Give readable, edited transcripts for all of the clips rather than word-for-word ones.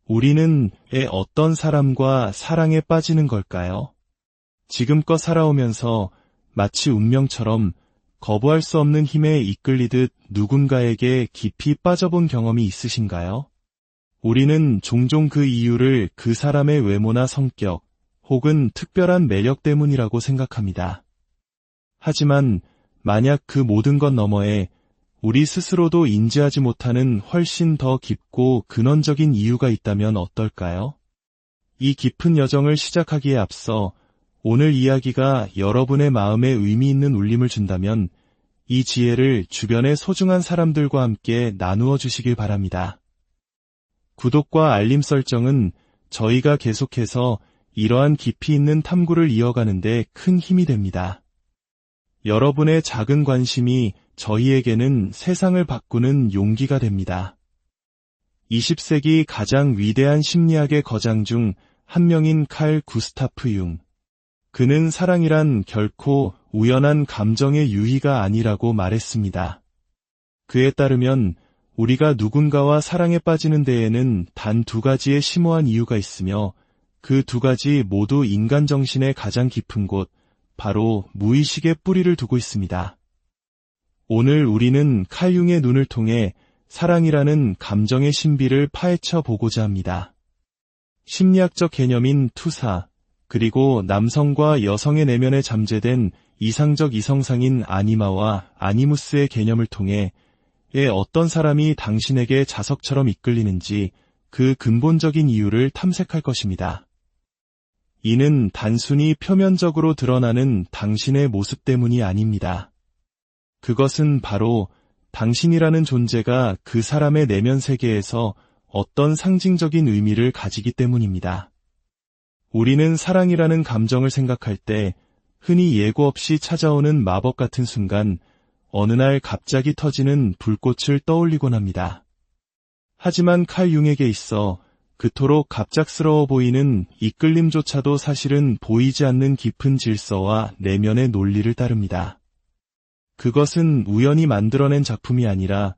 우리는 왜 어떤 사람과 사랑에 빠지는 걸까요? 지금껏 살아오면서 마치 운명처럼 거부할 수 없는 힘에 이끌리듯 누군가에게 깊이 빠져본 경험이 있으신가요? 우리는 종종 그 이유를 그 사람의 외모나 성격 혹은 특별한 매력 때문이라고 생각합니다. 하지만 만약 그 모든 것 너머에 우리 스스로도 인지하지 못하는 훨씬 더 깊고 근원적인 이유가 있다면 어떨까요? 이 깊은 여정을 시작하기에 앞서 오늘 이야기가 여러분의 마음에 의미 있는 울림을 준다면 이 지혜를 주변의 소중한 사람들과 함께 나누어 주시길 바랍니다. 구독과 알림 설정은 저희가 계속해서 이러한 깊이 있는 탐구를 이어가는 데 큰 힘이 됩니다. 여러분의 작은 관심이 저희에게는 세상을 바꾸는 용기가 됩니다. 20세기 가장 위대한 심리학의 거장 중 한 명인 칼 구스타프 융. 그는 사랑이란 결코 우연한 감정의 유희가 아니라고 말했습니다. 그에 따르면 우리가 누군가와 사랑에 빠지는 데에는 단 두 가지의 심오한 이유가 있으며 그 두 가지 모두 인간 정신의 가장 깊은 곳, 바로 무의식의 뿌리를 두고 있습니다. 오늘 우리는 칼 융의 눈을 통해 사랑이라는 감정의 신비를 파헤쳐 보고자 합니다. 심리학적 개념인 투사, 그리고 남성과 여성의 내면에 잠재된 이상적 이성상인 아니마와 아니무스의 개념을 통해 어떤 사람이 당신에게 자석처럼 이끌리는지 그 근본적인 이유를 탐색할 것입니다. 이는 단순히 표면적으로 드러나는 당신의 모습 때문이 아닙니다. 그것은 바로 당신이라는 존재가 그 사람의 내면 세계에서 어떤 상징적인 의미를 가지기 때문입니다. 우리는 사랑이라는 감정을 생각할 때 흔히 예고 없이 찾아오는 마법 같은 순간 어느 날 갑자기 터지는 불꽃을 떠올리곤 합니다. 하지만 칼 융에게 있어 그토록 갑작스러워 보이는 이끌림조차도 사실은 보이지 않는 깊은 질서와 내면의 논리를 따릅니다. 그것은 우연히 만들어낸 작품이 아니라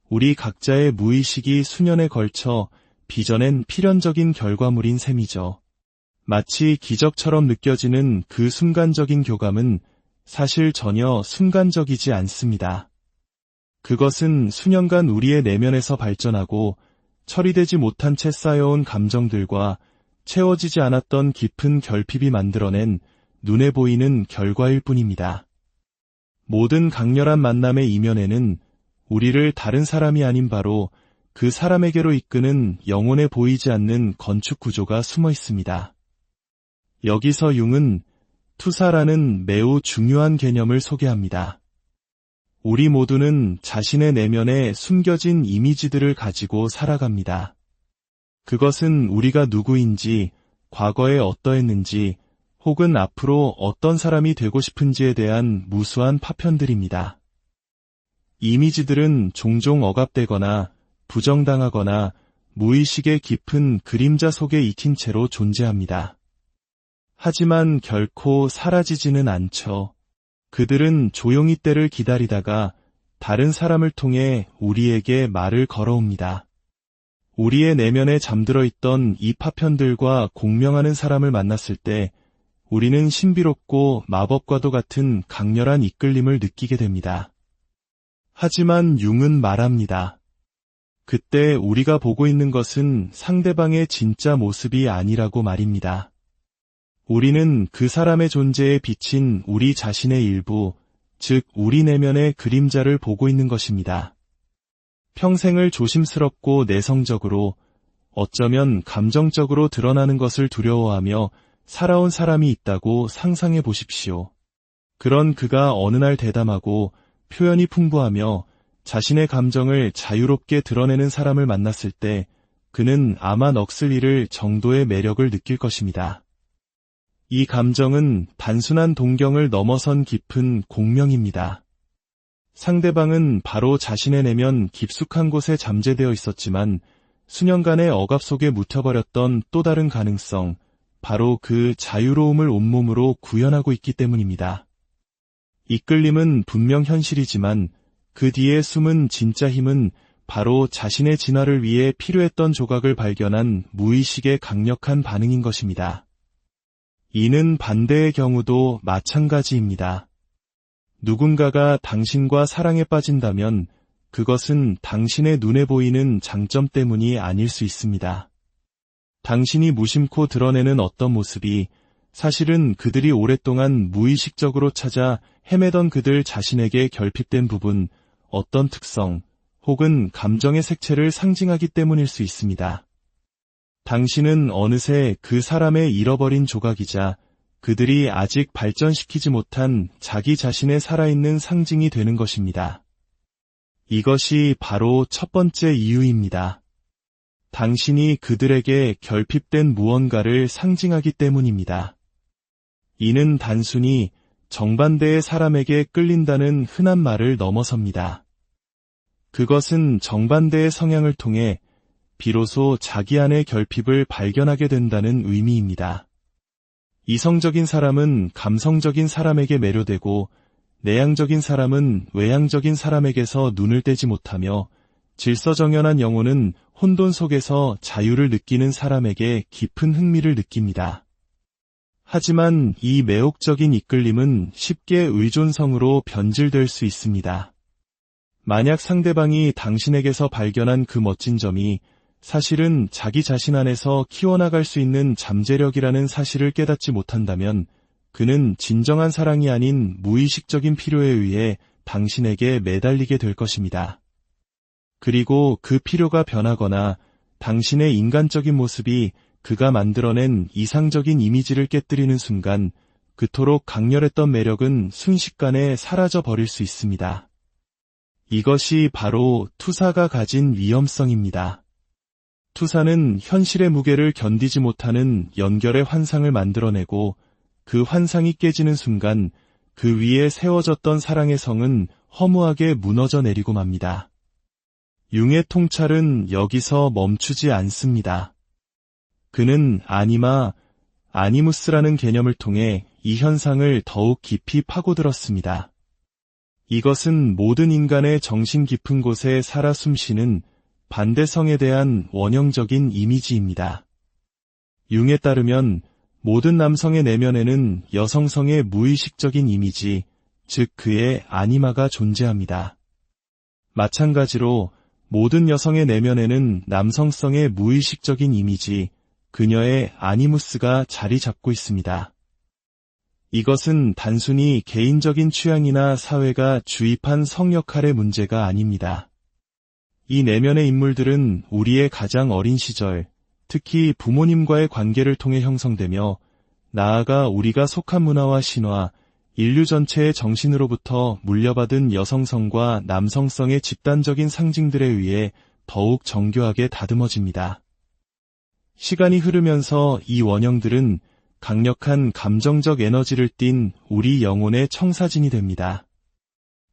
우리 각자의 무의식이 수년에 걸쳐 빚어낸 필연적인 결과물인 셈이죠. 마치 기적처럼 느껴지는 그 순간적인 교감은 사실 전혀 순간적이지 않습니다. 그것은 수년간 우리의 내면에서 발전하고 처리되지 못한 채 쌓여온 감정들과 채워지지 않았던 깊은 결핍이 만들어낸 눈에 보이는 결과일 뿐입니다. 모든 강렬한 만남의 이면에는 우리를 다른 사람이 아닌 바로 그 사람에게로 이끄는 영혼에 보이지 않는 건축 구조가 숨어 있습니다. 여기서 융은 투사라는 매우 중요한 개념을 소개합니다. 우리 모두는 자신의 내면에 숨겨진 이미지들을 가지고 살아갑니다. 그것은 우리가 누구인지, 과거에 어떠했는지, 혹은 앞으로 어떤 사람이 되고 싶은지에 대한 무수한 파편들입니다. 이미지들은 종종 억압되거나 부정당하거나 무의식의 깊은 그림자 속에 익힌 채로 존재합니다. 하지만 결코 사라지지는 않죠. 그들은 조용히 때를 기다리다가 다른 사람을 통해 우리에게 말을 걸어옵니다. 우리의 내면에 잠들어 있던 이 파편들과 공명하는 사람을 만났을 때 우리는 신비롭고 마법과도 같은 강렬한 이끌림을 느끼게 됩니다. 하지만 융은 말합니다. 그때 우리가 보고 있는 것은 상대방의 진짜 모습이 아니라고 말입니다. 우리는 그 사람의 존재에 비친 우리 자신의 일부, 즉 우리 내면의 그림자를 보고 있는 것입니다. 평생을 조심스럽고 내성적으로, 어쩌면 감정적으로 드러나는 것을 두려워하며 살아온 사람이 있다고 상상해 보십시오. 그런 그가 어느 날 대담하고 표현이 풍부하며 자신의 감정을 자유롭게 드러내는 사람을 만났을 때 그는 아마 넋을 잃을 정도의 매력을 느낄 것입니다. 이 감정은 단순한 동경을 넘어선 깊은 공명입니다. 상대방은 바로 자신의 내면 깊숙한 곳에 잠재되어 있었지만 수년간의 억압 속에 묻혀버렸던 또 다른 가능성, 바로 그 자유로움을 온몸으로 구현하고 있기 때문입니다. 이끌림은 분명 현실이지만 그 뒤에 숨은 진짜 힘은 바로 자신의 진화를 위해 필요했던 조각을 발견한 무의식의 강력한 반응인 것입니다. 이는 반대의 경우도 마찬가지입니다. 누군가가 당신과 사랑에 빠진다면 그것은 당신의 눈에 보이는 장점 때문이 아닐 수 있습니다. 당신이 무심코 드러내는 어떤 모습이 사실은 그들이 오랫동안 무의식적으로 찾아 헤매던 그들 자신에게 결핍된 부분, 어떤 특성, 혹은 감정의 색채를 상징하기 때문일 수 있습니다. 당신은 어느새 그 사람의 잃어버린 조각이자 그들이 아직 발전시키지 못한 자기 자신의 살아있는 상징이 되는 것입니다. 이것이 바로 첫 번째 이유입니다. 당신이 그들에게 결핍된 무언가를 상징하기 때문입니다. 이는 단순히 정반대의 사람에게 끌린다는 흔한 말을 넘어섭니다. 그것은 정반대의 성향을 통해 비로소 자기 안의 결핍을 발견하게 된다는 의미입니다. 이성적인 사람은 감성적인 사람에게 매료되고 내향적인 사람은 외향적인 사람에게서 눈을 떼지 못하며 질서정연한 영혼은 혼돈 속에서 자유를 느끼는 사람에게 깊은 흥미를 느낍니다. 하지만 이 매혹적인 이끌림은 쉽게 의존성으로 변질될 수 있습니다. 만약 상대방이 당신에게서 발견한 그 멋진 점이 사실은 자기 자신 안에서 키워나갈 수 있는 잠재력이라는 사실을 깨닫지 못한다면 그는 진정한 사랑이 아닌 무의식적인 필요에 의해 당신에게 매달리게 될 것입니다. 그리고 그 필요가 변하거나 당신의 인간적인 모습이 그가 만들어낸 이상적인 이미지를 깨뜨리는 순간 그토록 강렬했던 매력은 순식간에 사라져 버릴 수 있습니다. 이것이 바로 투사가 가진 위험성입니다. 투사는 현실의 무게를 견디지 못하는 연결의 환상을 만들어내고 그 환상이 깨지는 순간 그 위에 세워졌던 사랑의 성은 허무하게 무너져 내리고 맙니다. 융의 통찰은 여기서 멈추지 않습니다. 그는 아니마, 아니무스라는 개념을 통해 이 현상을 더욱 깊이 파고들었습니다. 이것은 모든 인간의 정신 깊은 곳에 살아 숨쉬는 반대성에 대한 원형적인 이미지입니다. 융에 따르면 모든 남성의 내면에는 여성성의 무의식적인 이미지, 즉 그의 아니마가 존재합니다. 마찬가지로 모든 여성의 내면에는 남성성의 무의식적인 이미지, 그녀의 아니무스가 자리 잡고 있습니다. 이것은 단순히 개인적인 취향이나 사회가 주입한 성 역할의 문제가 아닙니다. 이 내면의 인물들은 우리의 가장 어린 시절, 특히 부모님과의 관계를 통해 형성되며 나아가 우리가 속한 문화와 신화, 인류 전체의 정신으로부터 물려받은 여성성과 남성성의 집단적인 상징들에 의해 더욱 정교하게 다듬어집니다. 시간이 흐르면서 이 원형들은 강력한 감정적 에너지를 띤 우리 영혼의 청사진이 됩니다.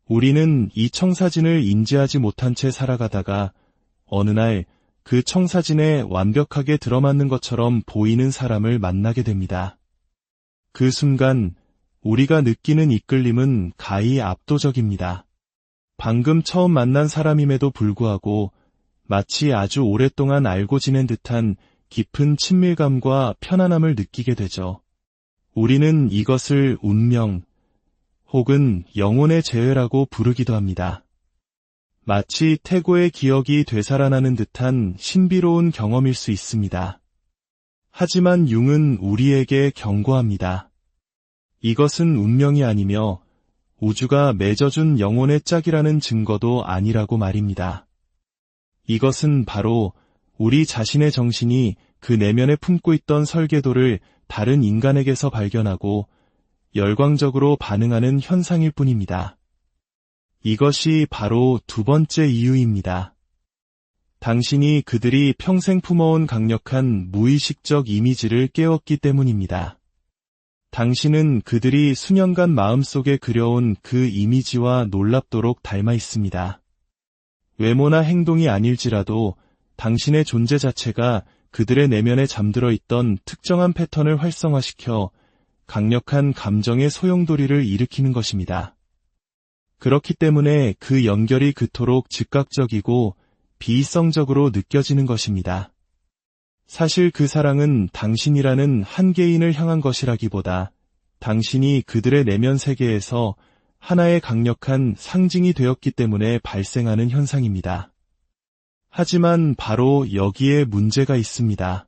우리는 이 청사진을 인지하지 못한 채 살아가다가 어느 날 그 청사진에 완벽하게 들어맞는 것처럼 보이는 사람을 만나게 됩니다. 그 순간 우리가 느끼는 이끌림은 가히 압도적입니다. 방금 처음 만난 사람임에도 불구하고 마치 아주 오랫동안 알고 지낸 듯한 깊은 친밀감과 편안함을 느끼게 되죠. 우리는 이것을 운명 혹은 영혼의 재회라고 부르기도 합니다. 마치 태고의 기억이 되살아나는 듯한 신비로운 경험일 수 있습니다. 하지만 융은 우리에게 경고합니다. 이것은 운명이 아니며 우주가 맺어준 영혼의 짝이라는 증거도 아니라고 말입니다. 이것은 바로 우리 자신의 정신이 그 내면에 품고 있던 설계도를 다른 인간에게서 발견하고 열광적으로 반응하는 현상일 뿐입니다. 이것이 바로 두 번째 이유입니다. 당신이 그들이 평생 품어온 강력한 무의식적 이미지를 깨웠기 때문입니다. 당신은 그들이 수년간 마음속에 그려온 그 이미지와 놀랍도록 닮아 있습니다. 외모나 행동이 아닐지라도 당신의 존재 자체가 그들의 내면에 잠들어 있던 특정한 패턴을 활성화시켜 강력한 감정의 소용돌이를 일으키는 것입니다. 그렇기 때문에 그 연결이 그토록 즉각적이고 비이성적으로 느껴지는 것입니다. 사실 그 사랑은 당신이라는 한 개인을 향한 것이라기보다 당신이 그들의 내면 세계에서 하나의 강력한 상징이 되었기 때문에 발생하는 현상입니다. 하지만 바로 여기에 문제가 있습니다.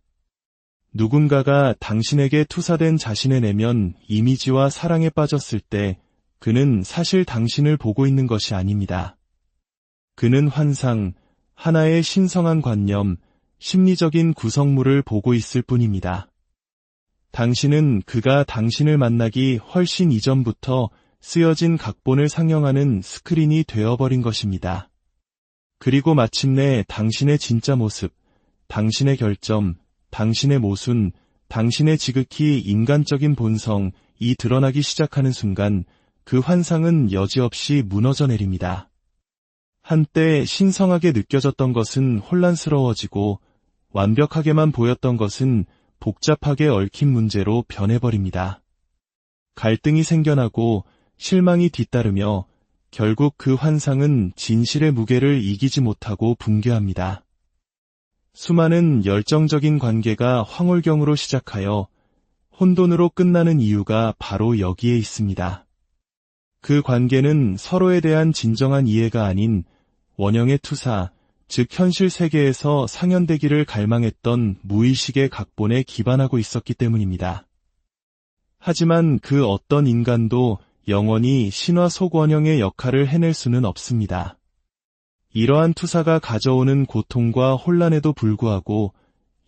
누군가가 당신에게 투사된 자신의 내면 이미지와 사랑에 빠졌을 때 그는 사실 당신을 보고 있는 것이 아닙니다. 그는 환상, 하나의 신성한 관념, 심리적인 구성물을 보고 있을 뿐입니다. 당신은 그가 당신을 만나기 훨씬 이전부터 쓰여진 각본을 상영하는 스크린이 되어버린 것입니다. 그리고 마침내 당신의 진짜 모습, 당신의 결점, 당신의 모순, 당신의 지극히 인간적인 본성이 드러나기 시작하는 순간 그 환상은 여지없이 무너져 내립니다. 한때 신성하게 느껴졌던 것은 혼란스러워지고 완벽하게만 보였던 것은 복잡하게 얽힌 문제로 변해버립니다. 갈등이 생겨나고 실망이 뒤따르며 결국 그 환상은 진실의 무게를 이기지 못하고 붕괴합니다. 수많은 열정적인 관계가 황홀경으로 시작하여 혼돈으로 끝나는 이유가 바로 여기에 있습니다. 그 관계는 서로에 대한 진정한 이해가 아닌 원형의 투사, 즉 현실 세계에서 상연되기를 갈망했던 무의식의 각본에 기반하고 있었기 때문입니다. 하지만 그 어떤 인간도 영원히 신화 속 원형의 역할을 해낼 수는 없습니다. 이러한 투사가 가져오는 고통과 혼란에도 불구하고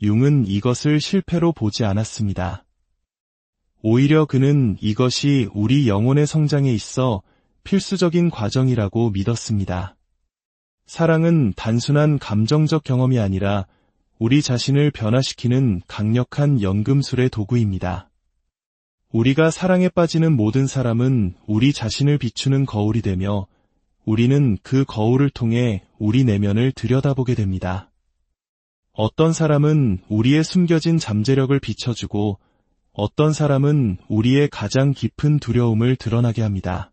융은 이것을 실패로 보지 않았습니다. 오히려 그는 이것이 우리 영혼의 성장에 있어 필수적인 과정이라고 믿었습니다. 사랑은 단순한 감정적 경험이 아니라 우리 자신을 변화시키는 강력한 연금술의 도구입니다. 우리가 사랑에 빠지는 모든 사람은 우리 자신을 비추는 거울이 되며 우리는 그 거울을 통해 우리 내면을 들여다보게 됩니다. 어떤 사람은 우리의 숨겨진 잠재력을 비춰주고 어떤 사람은 우리의 가장 깊은 두려움을 드러나게 합니다.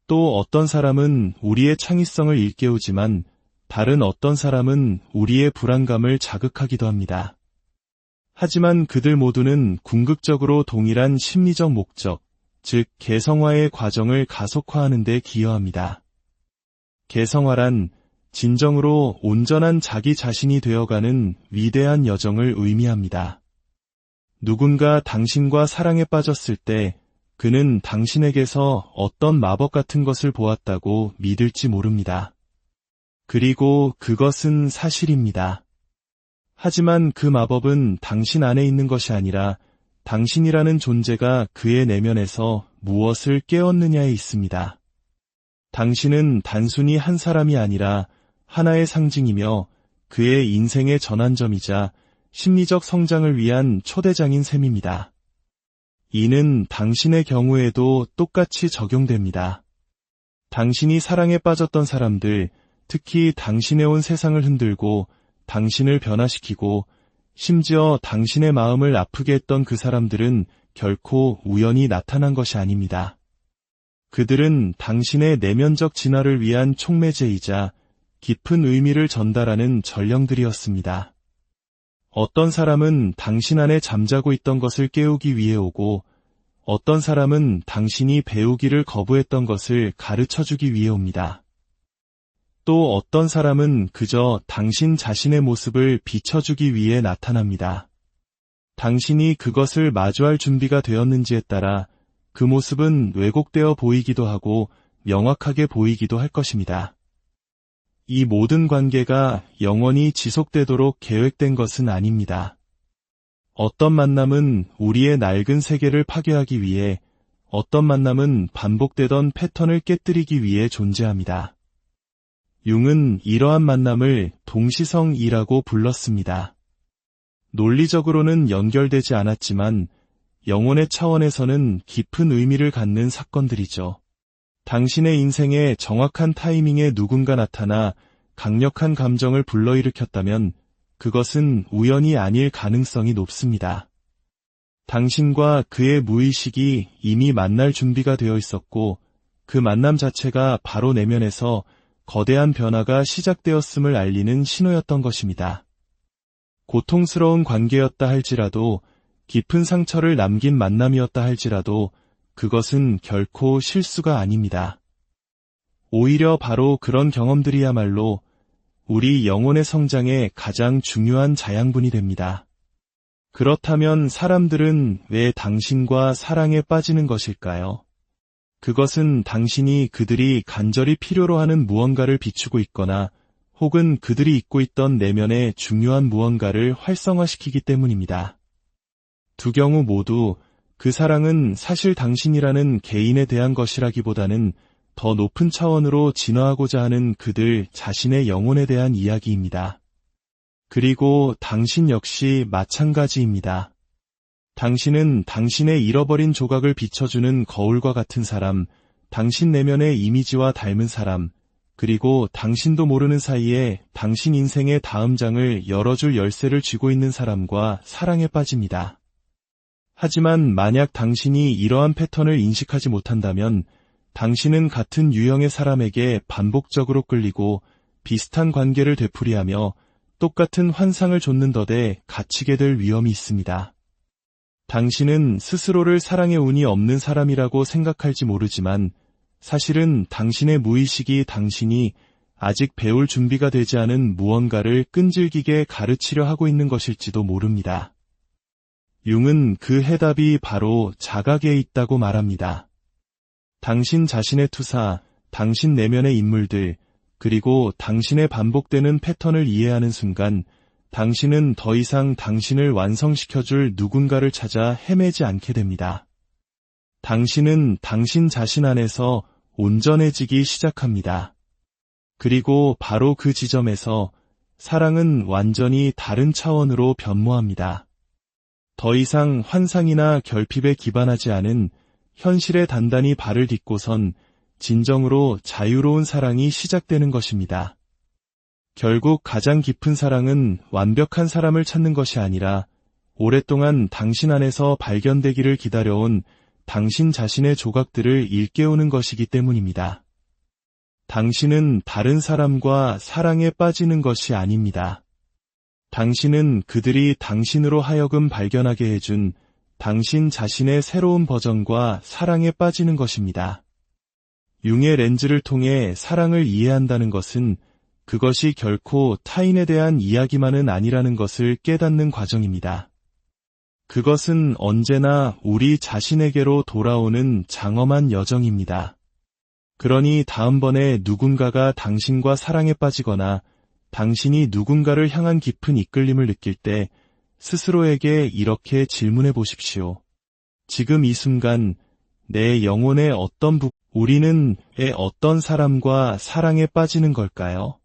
또 어떤 사람은 우리의 창의성을 일깨우지만 다른 어떤 사람은 우리의 불안감을 자극하기도 합니다. 하지만 그들 모두는 궁극적으로 동일한 심리적 목적, 즉 개성화의 과정을 가속화하는 데 기여합니다. 개성화란 진정으로 온전한 자기 자신이 되어가는 위대한 여정을 의미합니다. 누군가 당신과 사랑에 빠졌을 때 그는 당신에게서 어떤 마법 같은 것을 보았다고 믿을지 모릅니다. 그리고 그것은 사실입니다. 하지만 그 마법은 당신 안에 있는 것이 아니라 당신이라는 존재가 그의 내면에서 무엇을 깨웠느냐에 있습니다. 당신은 단순히 한 사람이 아니라 하나의 상징이며 그의 인생의 전환점이자 심리적 성장을 위한 초대장인 셈입니다. 이는 당신의 경우에도 똑같이 적용됩니다. 당신이 사랑에 빠졌던 사람들, 특히 당신의 온 세상을 흔들고 당신을 변화시키고 심지어 당신의 마음을 아프게 했던 그 사람들은 결코 우연히 나타난 것이 아닙니다. 그들은 당신의 내면적 진화를 위한 촉매제이자 깊은 의미를 전달하는 전령들이었습니다. 어떤 사람은 당신 안에 잠자고 있던 것을 깨우기 위해 오고 어떤 사람은 당신이 배우기를 거부했던 것을 가르쳐주기 위해 옵니다. 또 어떤 사람은 그저 당신 자신의 모습을 비춰주기 위해 나타납니다. 당신이 그것을 마주할 준비가 되었는지에 따라 그 모습은 왜곡되어 보이기도 하고 명확하게 보이기도 할 것입니다. 이 모든 관계가 영원히 지속되도록 계획된 것은 아닙니다. 어떤 만남은 우리의 낡은 세계를 파괴하기 위해, 어떤 만남은 반복되던 패턴을 깨뜨리기 위해 존재합니다. 융은 이러한 만남을 동시성이라고 불렀습니다. 논리적으로는 연결되지 않았지만 영혼의 차원에서는 깊은 의미를 갖는 사건들이죠. 당신의 인생에 정확한 타이밍에 누군가 나타나 강력한 감정을 불러일으켰다면 그것은 우연이 아닐 가능성이 높습니다. 당신과 그의 무의식이 이미 만날 준비가 되어 있었고 그 만남 자체가 바로 내면에서 거대한 변화가 시작되었음을 알리는 신호였던 것입니다. 고통스러운 관계였다 할지라도, 깊은 상처를 남긴 만남이었다 할지라도 그것은 결코 실수가 아닙니다. 오히려 바로 그런 경험들이야말로 우리 영혼의 성장에 가장 중요한 자양분이 됩니다. 그렇다면 사람들은 왜 당신과 사랑에 빠지는 것일까요? 그것은 당신이 그들이 간절히 필요로 하는 무언가를 비추고 있거나 혹은 그들이 잊고 있던 내면의 중요한 무언가를 활성화시키기 때문입니다. 두 경우 모두 그 사랑은 사실 당신이라는 개인에 대한 것이라기보다는 더 높은 차원으로 진화하고자 하는 그들 자신의 영혼에 대한 이야기입니다. 그리고 당신 역시 마찬가지입니다. 당신은 당신의 잃어버린 조각을 비춰주는 거울과 같은 사람, 당신 내면의 이미지와 닮은 사람, 그리고 당신도 모르는 사이에 당신 인생의 다음 장을 열어줄 열쇠를 쥐고 있는 사람과 사랑에 빠집니다. 하지만 만약 당신이 이러한 패턴을 인식하지 못한다면 당신은 같은 유형의 사람에게 반복적으로 끌리고 비슷한 관계를 되풀이하며 똑같은 환상을 좇는더대 갇히게 될 위험이 있습니다. 당신은 스스로를 사랑의 운이 없는 사람이라고 생각할지 모르지만 사실은 당신의 무의식이 당신이 아직 배울 준비가 되지 않은 무언가를 끈질기게 가르치려 하고 있는 것일지도 모릅니다. 융은 그 해답이 바로 자각에 있다고 말합니다. 당신 자신의 투사, 당신 내면의 인물들, 그리고 당신의 반복되는 패턴을 이해하는 순간 당신은 더 이상 당신을 완성시켜줄 누군가를 찾아 헤매지 않게 됩니다. 당신은 당신 자신 안에서 온전해지기 시작합니다. 그리고 바로 그 지점에서 사랑은 완전히 다른 차원으로 변모합니다. 더 이상 환상이나 결핍에 기반하지 않은 현실에 단단히 발을 딛고선 진정으로 자유로운 사랑이 시작되는 것입니다. 결국 가장 깊은 사랑은 완벽한 사람을 찾는 것이 아니라 오랫동안 당신 안에서 발견되기를 기다려온 당신 자신의 조각들을 일깨우는 것이기 때문입니다. 당신은 다른 사람과 사랑에 빠지는 것이 아닙니다. 당신은 그들이 당신으로 하여금 발견하게 해준 당신 자신의 새로운 버전과 사랑에 빠지는 것입니다. 융의 렌즈를 통해 사랑을 이해한다는 것은 그것이 결코 타인에 대한 이야기만은 아니라는 것을 깨닫는 과정입니다. 그것은 언제나 우리 자신에게로 돌아오는 장엄한 여정입니다. 그러니 다음번에 누군가가 당신과 사랑에 빠지거나 당신이 누군가를 향한 깊은 이끌림을 느낄 때 스스로에게 이렇게 질문해 보십시오. 지금 이 순간 내 영혼의 우리는 왜 어떤 사람과 사랑에 빠지는 걸까요?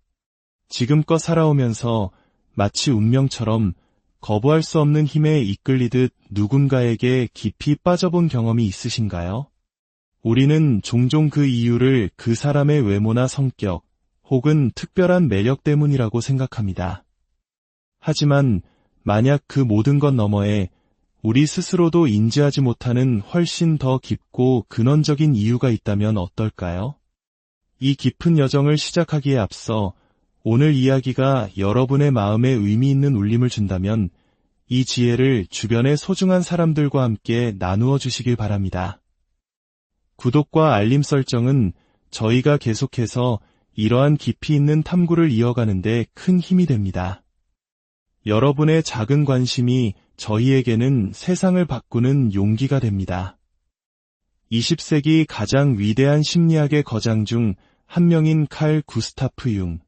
지금껏 살아오면서 마치 운명처럼 거부할 수 없는 힘에 이끌리듯 누군가에게 깊이 빠져본 경험이 있으신가요? 우리는 종종 그 이유를 그 사람의 외모나 성격, 혹은 특별한 매력 때문이라고 생각합니다. 하지만 만약 그 모든 것 너머에 우리 스스로도 인지하지 못하는 훨씬 더 깊고 근원적인 이유가 있다면 어떨까요? 이 깊은 여정을 시작하기에 앞서 오늘 이야기가 여러분의 마음에 의미 있는 울림을 준다면 이 지혜를 주변의 소중한 사람들과 함께 나누어 주시길 바랍니다. 구독과 알림 설정은 저희가 계속해서 이러한 깊이 있는 탐구를 이어가는 데 큰 힘이 됩니다. 여러분의 작은 관심이 저희에게는 세상을 바꾸는 용기가 됩니다. 20세기 가장 위대한 심리학의 거장 중 한 명인 칼 구스타프 융.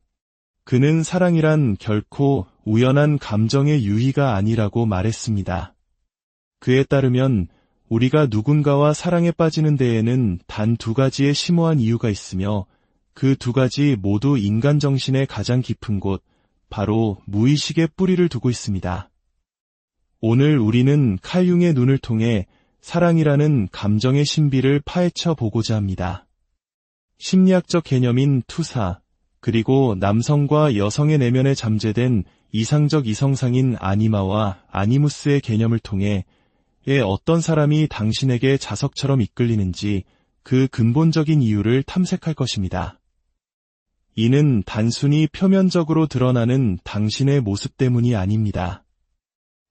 그는 사랑이란 결코 우연한 감정의 유희가 아니라고 말했습니다. 그에 따르면 우리가 누군가와 사랑에 빠지는 데에는 단 두 가지의 심오한 이유가 있으며 그 두 가지 모두 인간 정신의 가장 깊은 곳, 바로 무의식의 뿌리를 두고 있습니다. 오늘 우리는 칼 융의 눈을 통해 사랑이라는 감정의 신비를 파헤쳐 보고자 합니다. 심리학적 개념인 투사, 그리고 남성과 여성의 내면에 잠재된 이상적 이성상인 아니마와 아니무스의 개념을 통해 왜 어떤 사람이 당신에게 자석처럼 이끌리는지 그 근본적인 이유를 탐색할 것입니다. 이는 단순히 표면적으로 드러나는 당신의 모습 때문이 아닙니다.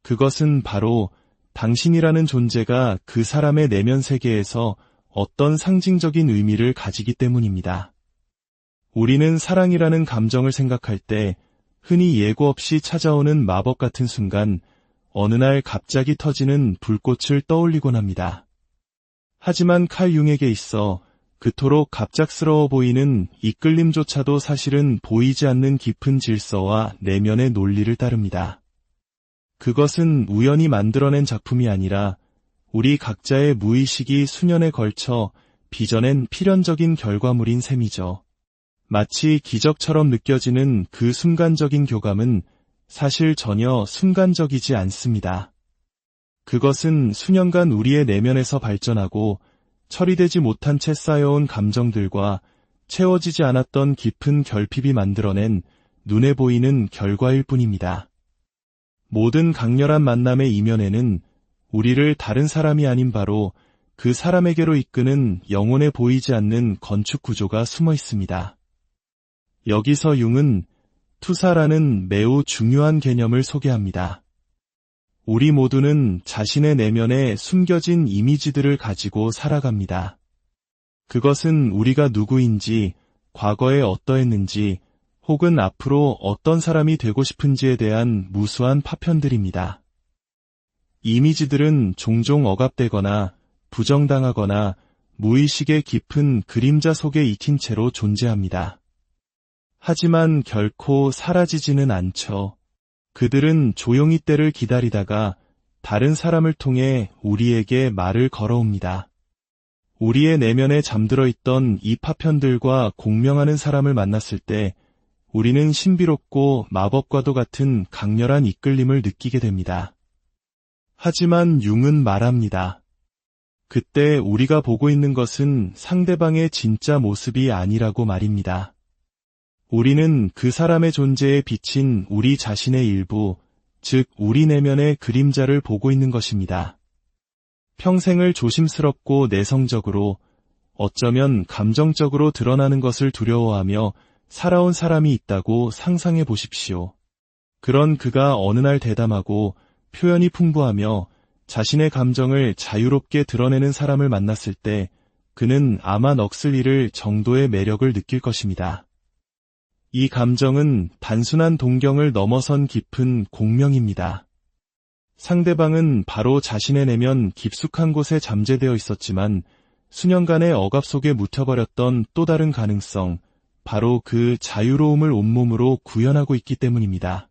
그것은 바로 당신이라는 존재가 그 사람의 내면 세계에서 어떤 상징적인 의미를 가지기 때문입니다. 우리는 사랑이라는 감정을 생각할 때 흔히 예고 없이 찾아오는 마법 같은 순간 어느 날 갑자기 터지는 불꽃을 떠올리곤 합니다. 하지만 칼 융에게 있어 그토록 갑작스러워 보이는 이끌림조차도 사실은 보이지 않는 깊은 질서와 내면의 논리를 따릅니다. 그것은 우연히 만들어낸 작품이 아니라 우리 각자의 무의식이 수년에 걸쳐 빚어낸 필연적인 결과물인 셈이죠. 마치 기적처럼 느껴지는 그 순간적인 교감은 사실 전혀 순간적이지 않습니다. 그것은 수년간 우리의 내면에서 발전하고 처리되지 못한 채 쌓여온 감정들과 채워지지 않았던 깊은 결핍이 만들어낸 눈에 보이는 결과일 뿐입니다. 모든 강렬한 만남의 이면에는 우리를 다른 사람이 아닌 바로 그 사람에게로 이끄는 영혼에 보이지 않는 건축 구조가 숨어 있습니다. 여기서 융은 투사라는 매우 중요한 개념을 소개합니다. 우리 모두는 자신의 내면에 숨겨진 이미지들을 가지고 살아갑니다. 그것은 우리가 누구인지, 과거에 어떠했는지, 혹은 앞으로 어떤 사람이 되고 싶은지에 대한 무수한 파편들입니다. 이미지들은 종종 억압되거나 부정당하거나 무의식의 깊은 그림자 속에 익힌 채로 존재합니다. 하지만 결코 사라지지는 않죠. 그들은 조용히 때를 기다리다가 다른 사람을 통해 우리에게 말을 걸어옵니다. 우리의 내면에 잠들어 있던 이 파편들과 공명하는 사람을 만났을 때 우리는 신비롭고 마법과도 같은 강렬한 이끌림을 느끼게 됩니다. 하지만 융은 말합니다. 그때 우리가 보고 있는 것은 상대방의 진짜 모습이 아니라고 말입니다. 우리는 그 사람의 존재에 비친 우리 자신의 일부, 즉 우리 내면의 그림자를 보고 있는 것입니다. 평생을 조심스럽고 내성적으로, 어쩌면 감정적으로 드러나는 것을 두려워하며 살아온 사람이 있다고 상상해 보십시오. 그런 그가 어느 날 대담하고 표현이 풍부하며 자신의 감정을 자유롭게 드러내는 사람을 만났을 때 그는 아마 넋을 잃을 정도의 매력을 느낄 것입니다. 이 감정은 단순한 동경을 넘어선 깊은 공명입니다. 상대방은 바로 자신의 내면 깊숙한 곳에 잠재되어 있었지만 수년간의 억압 속에 묻혀버렸던 또 다른 가능성, 바로 그 자유로움을 온몸으로 구현하고 있기 때문입니다.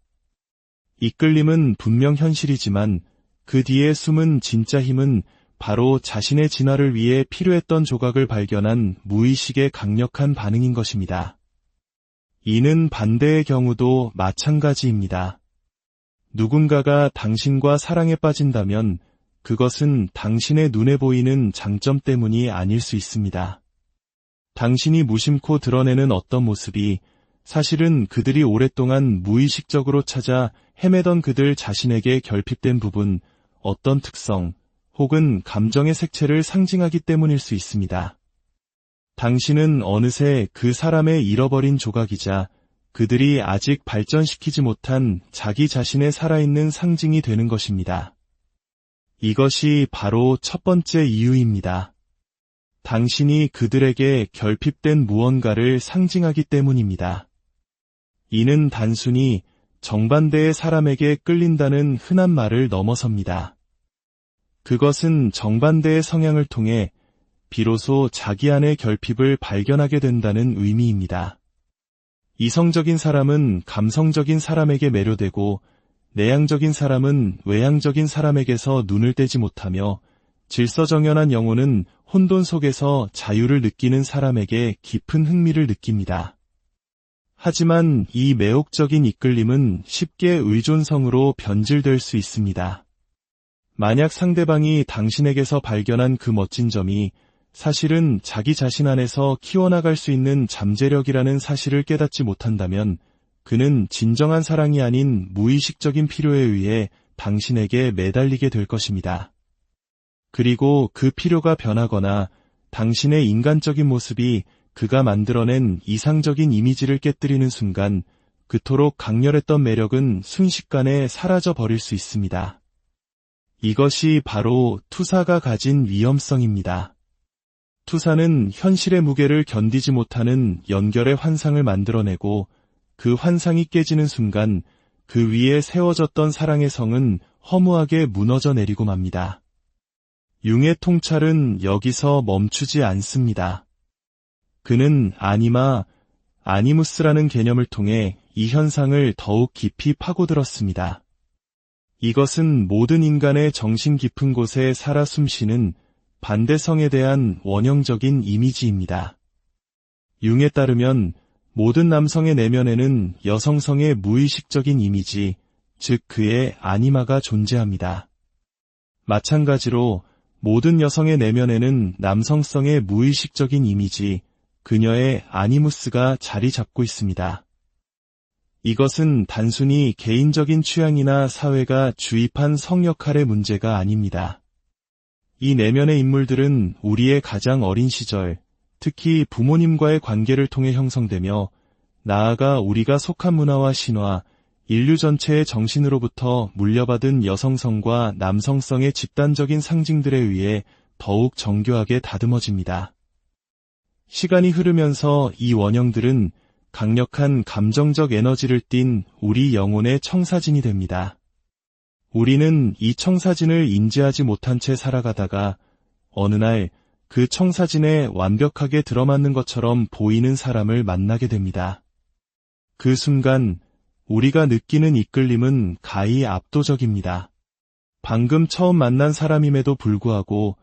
이끌림은 분명 현실이지만 그 뒤에 숨은 진짜 힘은 바로 자신의 진화를 위해 필요했던 조각을 발견한 무의식의 강력한 반응인 것입니다. 이는 반대의 경우도 마찬가지입니다. 누군가가 당신과 사랑에 빠진다면 그것은 당신의 눈에 보이는 장점 때문이 아닐 수 있습니다. 당신이 무심코 드러내는 어떤 모습이 사실은 그들이 오랫동안 무의식적으로 찾아 헤매던 그들 자신에게 결핍된 부분, 어떤 특성, 혹은 감정의 색채를 상징하기 때문일 수 있습니다. 당신은 어느새 그 사람의 잃어버린 조각이자 그들이 아직 발전시키지 못한 자기 자신의 살아있는 상징이 되는 것입니다. 이것이 바로 첫 번째 이유입니다. 당신이 그들에게 결핍된 무언가를 상징하기 때문입니다. 이는 단순히 정반대의 사람에게 끌린다는 흔한 말을 넘어섭니다. 그것은 정반대의 성향을 통해 비로소 자기 안의 결핍을 발견하게 된다는 의미입니다. 이성적인 사람은 감성적인 사람에게 매료되고 내향적인 사람은 외향적인 사람에게서 눈을 떼지 못하며 질서정연한 영혼은 혼돈 속에서 자유를 느끼는 사람에게 깊은 흥미를 느낍니다. 하지만 이 매혹적인 이끌림은 쉽게 의존성으로 변질될 수 있습니다. 만약 상대방이 당신에게서 발견한 그 멋진 점이 사실은 자기 자신 안에서 키워나갈 수 있는 잠재력이라는 사실을 깨닫지 못한다면 그는 진정한 사랑이 아닌 무의식적인 필요에 의해 당신에게 매달리게 될 것입니다. 그리고 그 필요가 변하거나 당신의 인간적인 모습이 그가 만들어낸 이상적인 이미지를 깨뜨리는 순간 그토록 강렬했던 매력은 순식간에 사라져 버릴 수 있습니다. 이것이 바로 투사가 가진 위험성입니다. 투사는 현실의 무게를 견디지 못하는 연결의 환상을 만들어내고 그 환상이 깨지는 순간 그 위에 세워졌던 사랑의 성은 허무하게 무너져 내리고 맙니다. 융의 통찰은 여기서 멈추지 않습니다. 그는 아니무스라는 개념을 통해 이 현상을 더욱 깊이 파고들었습니다. 이것은 모든 인간의 정신 깊은 곳에 살아 숨쉬는 반대성에 대한 원형적인 이미지입니다. 융에 따르면 모든 남성의 내면에는 여성성의 무의식적인 이미지, 즉 그의 아니마가 존재합니다. 마찬가지로 모든 여성의 내면에는 남성성의 무의식적인 이미지, 그녀의 아니무스가 자리 잡고 있습니다. 이것은 단순히 개인적인 취향이나 사회가 주입한 성 역할의 문제가 아닙니다. 이 내면의 인물들은 우리의 가장 어린 시절, 특히 부모님과의 관계를 통해 형성되며 나아가 우리가 속한 문화와 신화, 인류 전체의 정신으로부터 물려받은 여성성과 남성성의 집단적인 상징들에 의해 더욱 정교하게 다듬어집니다. 시간이 흐르면서 이 원형들은 강력한 감정적 에너지를 띤 우리 영혼의 청사진이 됩니다. 우리는 이 청사진을 인지하지 못한 채 살아가다가 어느 날 그 청사진에 완벽하게 들어맞는 것처럼 보이는 사람을 만나게 됩니다. 그 순간 우리가 느끼는 이끌림은 가히 압도적입니다. 방금 처음 만난 사람임에도 불구하고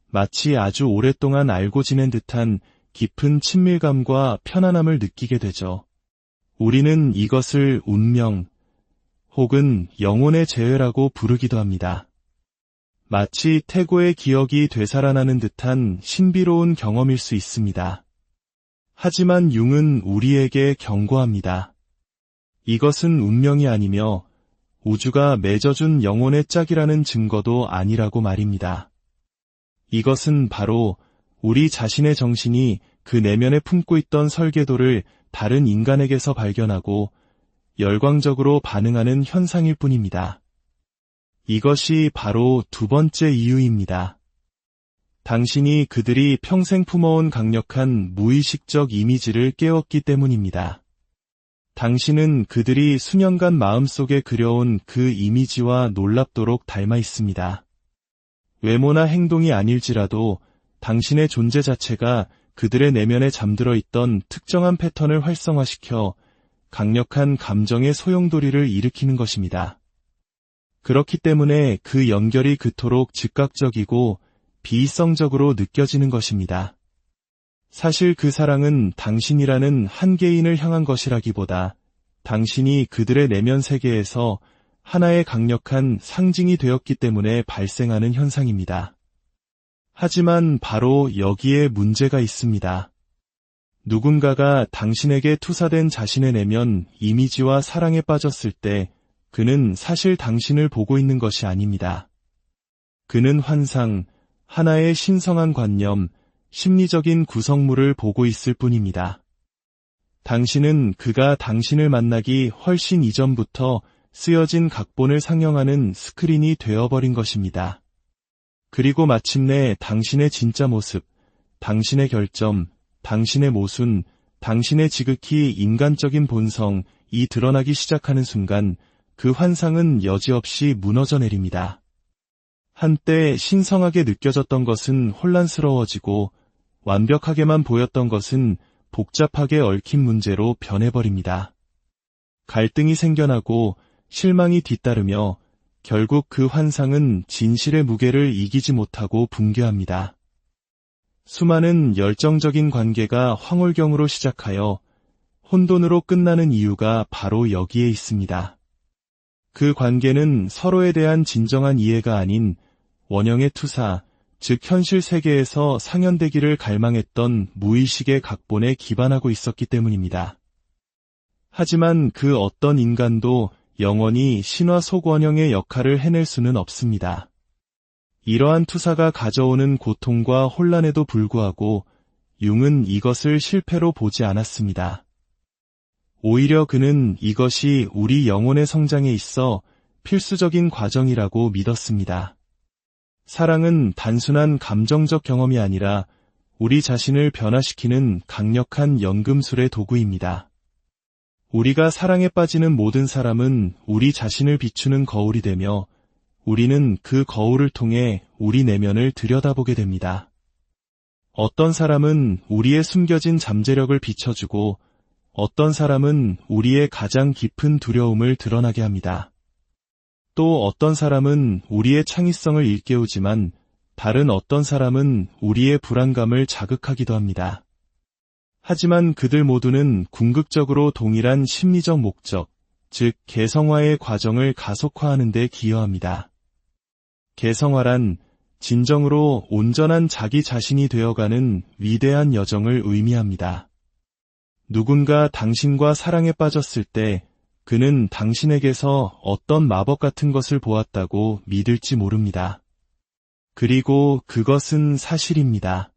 마치 아주 오랫동안 알고 지낸 듯한 깊은 친밀감과 편안함을 느끼게 되죠. 우리는 이것을 운명 혹은 영혼의 재회라고 부르기도 합니다. 마치 태고의 기억이 되살아나는 듯한 신비로운 경험일 수 있습니다. 하지만 융은 우리에게 경고합니다. 이것은 운명이 아니며 우주가 맺어준 영혼의 짝이라는 증거도 아니라고 말입니다. 이것은 바로 우리 자신의 정신이 그 내면에 품고 있던 설계도를 다른 인간에게서 발견하고 열광적으로 반응하는 현상일 뿐입니다. 이것이 바로 두 번째 이유입니다. 당신이 그들이 평생 품어온 강력한 무의식적 이미지를 깨웠기 때문입니다. 당신은 그들이 수년간 마음속에 그려온 그 이미지와 놀랍도록 닮아 있습니다. 외모나 행동이 아닐지라도 당신의 존재 자체가 그들의 내면에 잠들어 있던 특정한 패턴을 활성화시켜 강력한 감정의 소용돌이를 일으키는 것입니다. 그렇기 때문에 그 연결이 그토록 즉각적이고 비이성적으로 느껴지는 것입니다. 사실 그 사랑은 당신이라는 한 개인을 향한 것이라기보다 당신이 그들의 내면 세계에서 하나의 강력한 상징이 되었기 때문에 발생하는 현상입니다. 하지만 바로 여기에 문제가 있습니다. 누군가가 당신에게 투사된 자신의 내면 이미지와 사랑에 빠졌을 때 그는 사실 당신을 보고 있는 것이 아닙니다. 그는 환상, 하나의 신성한 관념, 심리적인 구성물을 보고 있을 뿐입니다. 당신은 그가 당신을 만나기 훨씬 이전부터 쓰여진 각본을 상영하는 스크린이 되어버린 것입니다. 그리고 마침내 당신의 진짜 모습, 당신의 결점, 당신의 모순, 당신의 지극히 인간적인 본성이 드러나기 시작하는 순간 그 환상은 여지없이 무너져 내립니다. 한때 신성하게 느껴졌던 것은 혼란스러워지고 완벽하게만 보였던 것은 복잡하게 얽힌 문제로 변해버립니다. 갈등이 생겨나고 실망이 뒤따르며 결국 그 환상은 진실의 무게를 이기지 못하고 붕괴합니다. 수많은 열정적인 관계가 황홀경으로 시작하여 혼돈으로 끝나는 이유가 바로 여기에 있습니다. 그 관계는 서로에 대한 진정한 이해가 아닌 원형의 투사, 즉 현실 세계에서 상연되기를 갈망했던 무의식의 각본에 기반하고 있었기 때문입니다. 하지만 그 어떤 인간도 영원히 신화 속 원형의 역할을 해낼 수는 없습니다. 이러한 투사가 가져오는 고통과 혼란에도 불구하고 융은 이것을 실패로 보지 않았습니다. 오히려 그는 이것이 우리 영혼의 성장에 있어 필수적인 과정이라고 믿었습니다. 사랑은 단순한 감정적 경험이 아니라 우리 자신을 변화시키는 강력한 연금술의 도구입니다. 우리가 사랑에 빠지는 모든 사람은 우리 자신을 비추는 거울이 되며 우리는 그 거울을 통해 우리 내면을 들여다보게 됩니다. 어떤 사람은 우리의 숨겨진 잠재력을 비춰주고 어떤 사람은 우리의 가장 깊은 두려움을 드러나게 합니다. 또 어떤 사람은 우리의 창의성을 일깨우지만 다른 어떤 사람은 우리의 불안감을 자극하기도 합니다. 하지만 그들 모두는 궁극적으로 동일한 심리적 목적, 즉 개성화의 과정을 가속화하는 데 기여합니다. 개성화란 진정으로 온전한 자기 자신이 되어가는 위대한 여정을 의미합니다. 누군가 당신과 사랑에 빠졌을 때 그는 당신에게서 어떤 마법 같은 것을 보았다고 믿을지 모릅니다. 그리고 그것은 사실입니다.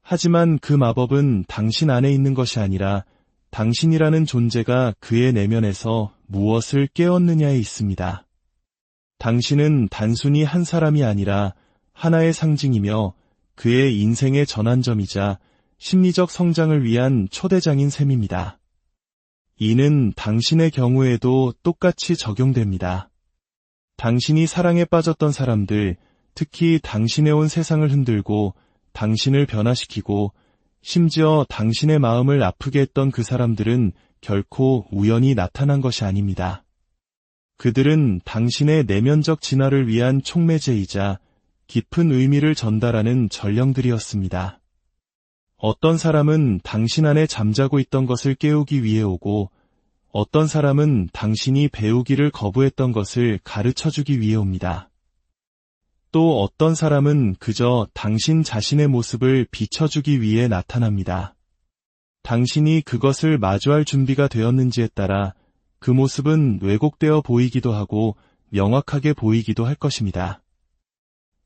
하지만 그 마법은 당신 안에 있는 것이 아니라 당신이라는 존재가 그의 내면에서 무엇을 깨웠느냐에 있습니다. 당신은 단순히 한 사람이 아니라 하나의 상징이며 그의 인생의 전환점이자 심리적 성장을 위한 초대장인 셈입니다. 이는 당신의 경우에도 똑같이 적용됩니다. 당신이 사랑에 빠졌던 사람들, 특히 당신의 온 세상을 흔들고 당신을 변화시키고 심지어 당신의 마음을 아프게 했던 그 사람들은 결코 우연히 나타난 것이 아닙니다. 그들은 당신의 내면적 진화를 위한 촉매제이자 깊은 의미를 전달하는 전령들이었습니다. 어떤 사람은 당신 안에 잠자고 있던 것을 깨우기 위해 오고 어떤 사람은 당신이 배우기를 거부했던 것을 가르쳐주기 위해 옵니다. 또 어떤 사람은 그저 당신 자신의 모습을 비춰주기 위해 나타납니다. 당신이 그것을 마주할 준비가 되었는지에 따라 그 모습은 왜곡되어 보이기도 하고 명확하게 보이기도 할 것입니다.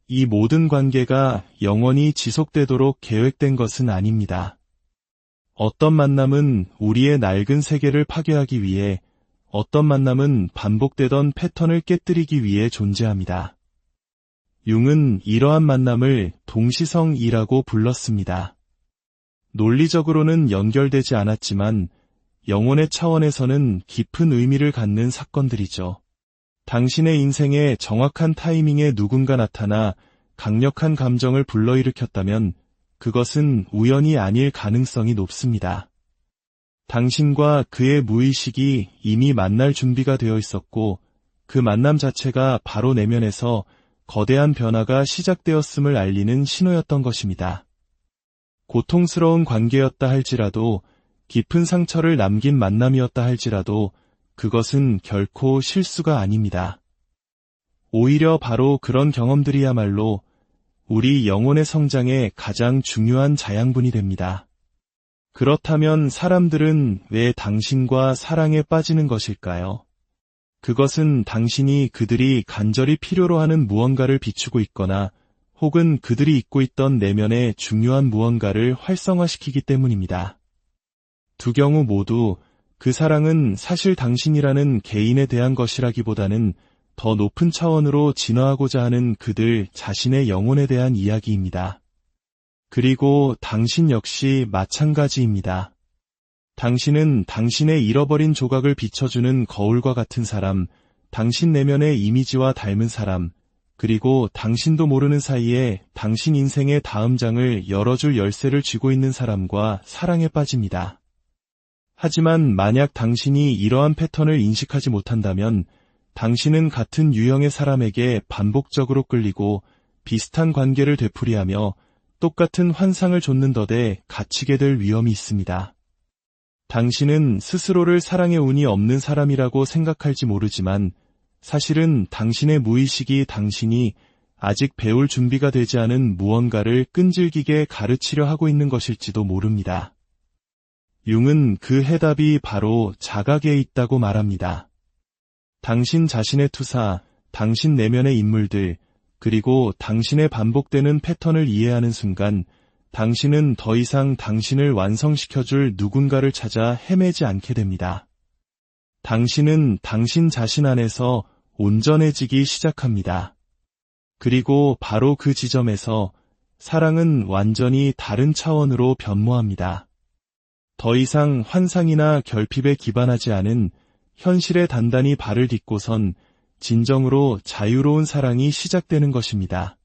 이 모든 관계가 영원히 지속되도록 계획된 것은 아닙니다. 어떤 만남은 우리의 낡은 세계를 파괴하기 위해, 어떤 만남은 반복되던 패턴을 깨뜨리기 위해 존재합니다. 융은 이러한 만남을 동시성이라고 불렀습니다. 논리적으로는 연결되지 않았지만 영혼의 차원에서는 깊은 의미를 갖는 사건들이죠. 당신의 인생에 정확한 타이밍에 누군가 나타나 강력한 감정을 불러일으켰다면 그것은 우연이 아닐 가능성이 높습니다. 당신과 그의 무의식이 이미 만날 준비가 되어 있었고 그 만남 자체가 바로 내면에서 거대한 변화가 시작되었음을 알리는 신호였던 것입니다. 고통스러운 관계였다 할지라도 깊은 상처를 남긴 만남이었다 할지라도 그것은 결코 실수가 아닙니다. 오히려 바로 그런 경험들이야말로 우리 영혼의 성장에 가장 중요한 자양분이 됩니다. 그렇다면 사람들은 왜 당신과 사랑에 빠지는 것일까요? 그것은 당신이 그들이 간절히 필요로 하는 무언가를 비추고 있거나 혹은 그들이 잊고 있던 내면의 중요한 무언가를 활성화시키기 때문입니다. 두 경우 모두 그 사랑은 사실 당신이라는 개인에 대한 것이라기보다는 더 높은 차원으로 진화하고자 하는 그들 자신의 영혼에 대한 이야기입니다. 그리고 당신 역시 마찬가지입니다. 당신은 당신의 잃어버린 조각을 비춰주는 거울과 같은 사람, 당신 내면의 이미지와 닮은 사람, 그리고 당신도 모르는 사이에 당신 인생의 다음 장을 열어줄 열쇠를 쥐고 있는 사람과 사랑에 빠집니다. 하지만 만약 당신이 이러한 패턴을 인식하지 못한다면 당신은 같은 유형의 사람에게 반복적으로 끌리고 비슷한 관계를 되풀이하며 똑같은 환상을 좇는더대 갇히게 될 위험이 있습니다. 당신은 스스로를 사랑의 운이 없는 사람이라고 생각할지 모르지만 사실은 당신의 무의식이 당신이 아직 배울 준비가 되지 않은 무언가를 끈질기게 가르치려 하고 있는 것일지도 모릅니다. 융은 그 해답이 바로 자각에 있다고 말합니다. 당신 자신의 투사, 당신 내면의 인물들, 그리고 당신의 반복되는 패턴을 이해하는 순간 당신은 더 이상 당신을 완성시켜줄 누군가를 찾아 헤매지 않게 됩니다. 당신은 당신 자신 안에서 온전해지기 시작합니다. 그리고 바로 그 지점에서 사랑은 완전히 다른 차원으로 변모합니다. 더 이상 환상이나 결핍에 기반하지 않은 현실에 단단히 발을 딛고선 진정으로 자유로운 사랑이 시작되는 것입니다.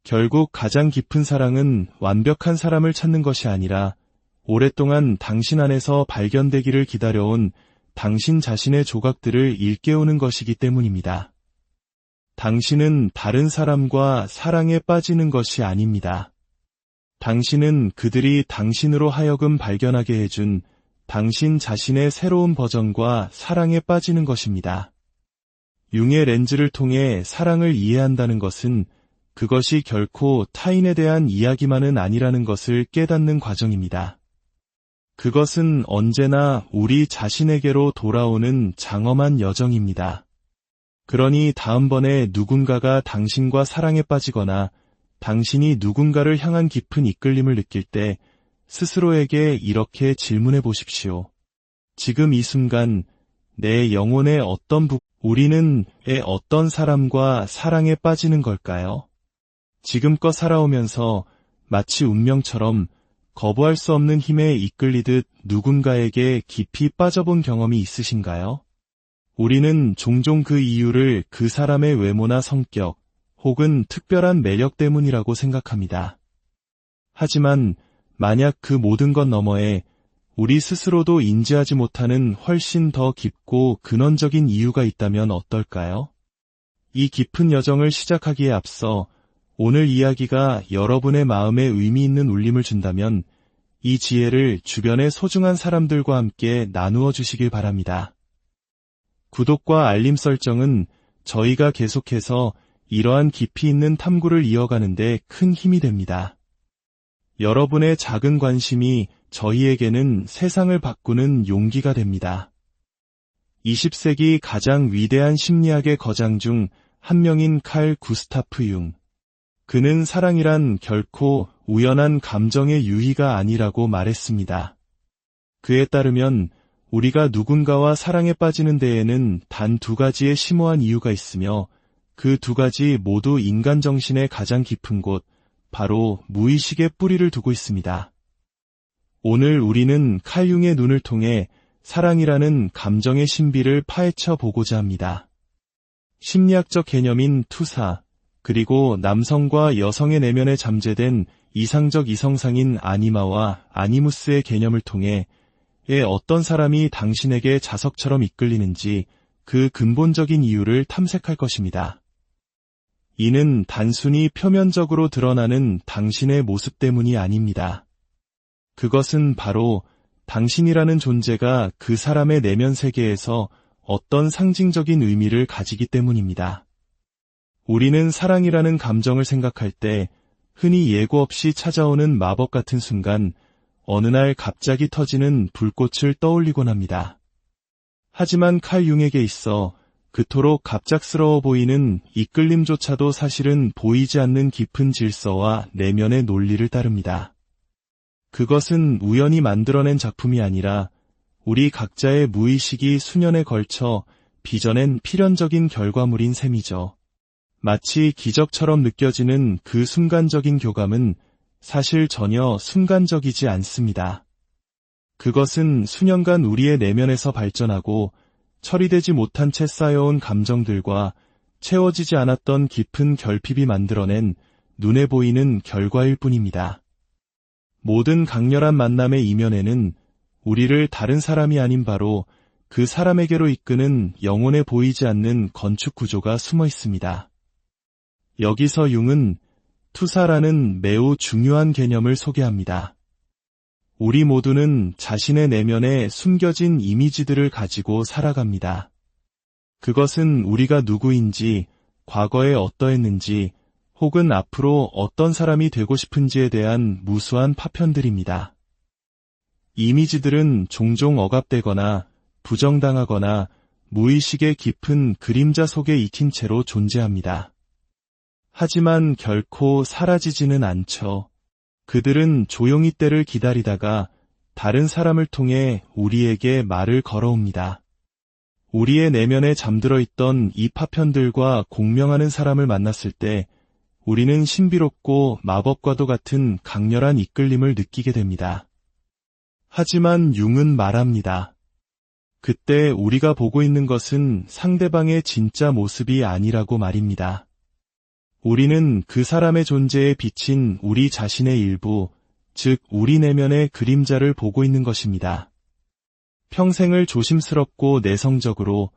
결국 가장 깊은 사랑은 완벽한 사람을 찾는 것이 아니라 오랫동안 당신 안에서 발견되기를 기다려온 당신 자신의 조각들을 일깨우는 것이기 때문입니다. 당신은 다른 사람과 사랑에 빠지는 것이 아닙니다. 당신은 그들이 당신으로 하여금 발견하게 해준 당신 자신의 새로운 버전과 사랑에 빠지는 것입니다. 융의 렌즈를 통해 사랑을 이해한다는 것은 그것이 결코 타인에 대한 이야기만은 아니라는 것을 깨닫는 과정입니다. 그것은 언제나 우리 자신에게로 돌아오는 장엄한 여정입니다. 그러니 다음번에 누군가가 당신과 사랑에 빠지거나 당신이 누군가를 향한 깊은 이끌림을 느낄 때 스스로에게 이렇게 질문해 보십시오. 지금 이 순간 내 영혼의 우리는 어떤 사람과 사랑에 빠지는 걸까요? 지금껏 살아오면서 마치 운명처럼 거부할 수 없는 힘에 이끌리듯 누군가에게 깊이 빠져본 경험이 있으신가요? 우리는 종종 그 이유를 그 사람의 외모나 성격 혹은 특별한 매력 때문이라고 생각합니다. 하지만 만약 그 모든 것 너머에 우리 스스로도 인지하지 못하는 훨씬 더 깊고 근원적인 이유가 있다면 어떨까요? 이 깊은 여정을 시작하기에 앞서 오늘 이야기가 여러분의 마음에 의미 있는 울림을 준다면 이 지혜를 주변의 소중한 사람들과 함께 나누어 주시길 바랍니다. 구독과 알림 설정은 저희가 계속해서 이러한 깊이 있는 탐구를 이어가는 데 큰 힘이 됩니다. 여러분의 작은 관심이 저희에게는 세상을 바꾸는 용기가 됩니다. 20세기 가장 위대한 심리학의 거장 중 한 명인 칼 구스타프 융. 그는 사랑이란 결코 우연한 감정의 유희가 아니라고 말했습니다. 그에 따르면 우리가 누군가와 사랑에 빠지는 데에는 단 두 가지의 심오한 이유가 있으며 그 두 가지 모두 인간 정신의 가장 깊은 곳, 바로 무의식의 뿌리를 두고 있습니다. 오늘 우리는 칼 융의 눈을 통해 사랑이라는 감정의 신비를 파헤쳐 보고자 합니다. 심리학적 개념인 투사, 그리고 남성과 여성의 내면에 잠재된 이상적 이성상인 아니마와 아니무스의 개념을 통해 어떤 사람이 당신에게 자석처럼 이끌리는지 그 근본적인 이유를 탐색할 것입니다. 이는 단순히 표면적으로 드러나는 당신의 모습 때문이 아닙니다. 그것은 바로 당신이라는 존재가 그 사람의 내면 세계에서 어떤 상징적인 의미를 가지기 때문입니다. 우리는 사랑이라는 감정을 생각할 때 흔히 예고 없이 찾아오는 마법 같은 순간 어느 날 갑자기 터지는 불꽃을 떠올리곤 합니다. 하지만 칼 융에게 있어 그토록 갑작스러워 보이는 이끌림조차도 사실은 보이지 않는 깊은 질서와 내면의 논리를 따릅니다. 그것은 우연히 만들어낸 작품이 아니라 우리 각자의 무의식이 수년에 걸쳐 빚어낸 필연적인 결과물인 셈이죠. 마치 기적처럼 느껴지는 그 순간적인 교감은 사실 전혀 순간적이지 않습니다. 그것은 수년간 우리의 내면에서 발전하고 처리되지 못한 채 쌓여온 감정들과 채워지지 않았던 깊은 결핍이 만들어낸 눈에 보이는 결과일 뿐입니다. 모든 강렬한 만남의 이면에는 우리를 다른 사람이 아닌 바로 그 사람에게로 이끄는 영혼에 보이지 않는 건축 구조가 숨어 있습니다. 여기서 융은 투사라는 매우 중요한 개념을 소개합니다. 우리 모두는 자신의 내면에 숨겨진 이미지들을 가지고 살아갑니다. 그것은 우리가 누구인지, 과거에 어떠했는지, 혹은 앞으로 어떤 사람이 되고 싶은지에 대한 무수한 파편들입니다. 이미지들은 종종 억압되거나 부정당하거나 무의식의 깊은 그림자 속에 익힌 채로 존재합니다. 하지만 결코 사라지지는 않죠. 그들은 조용히 때를 기다리다가 다른 사람을 통해 우리에게 말을 걸어옵니다. 우리의 내면에 잠들어 있던 이 파편들과 공명하는 사람을 만났을 때 우리는 신비롭고 마법과도 같은 강렬한 이끌림을 느끼게 됩니다. 하지만 융은 말합니다. 그때 우리가 보고 있는 것은 상대방의 진짜 모습이 아니라고 말입니다. 우리는 그 사람의 존재에 비친 우리 자신의 일부, 즉 우리 내면의 그림자를 보고 있는 것입니다. 평생을 조심스럽고 내성적으로,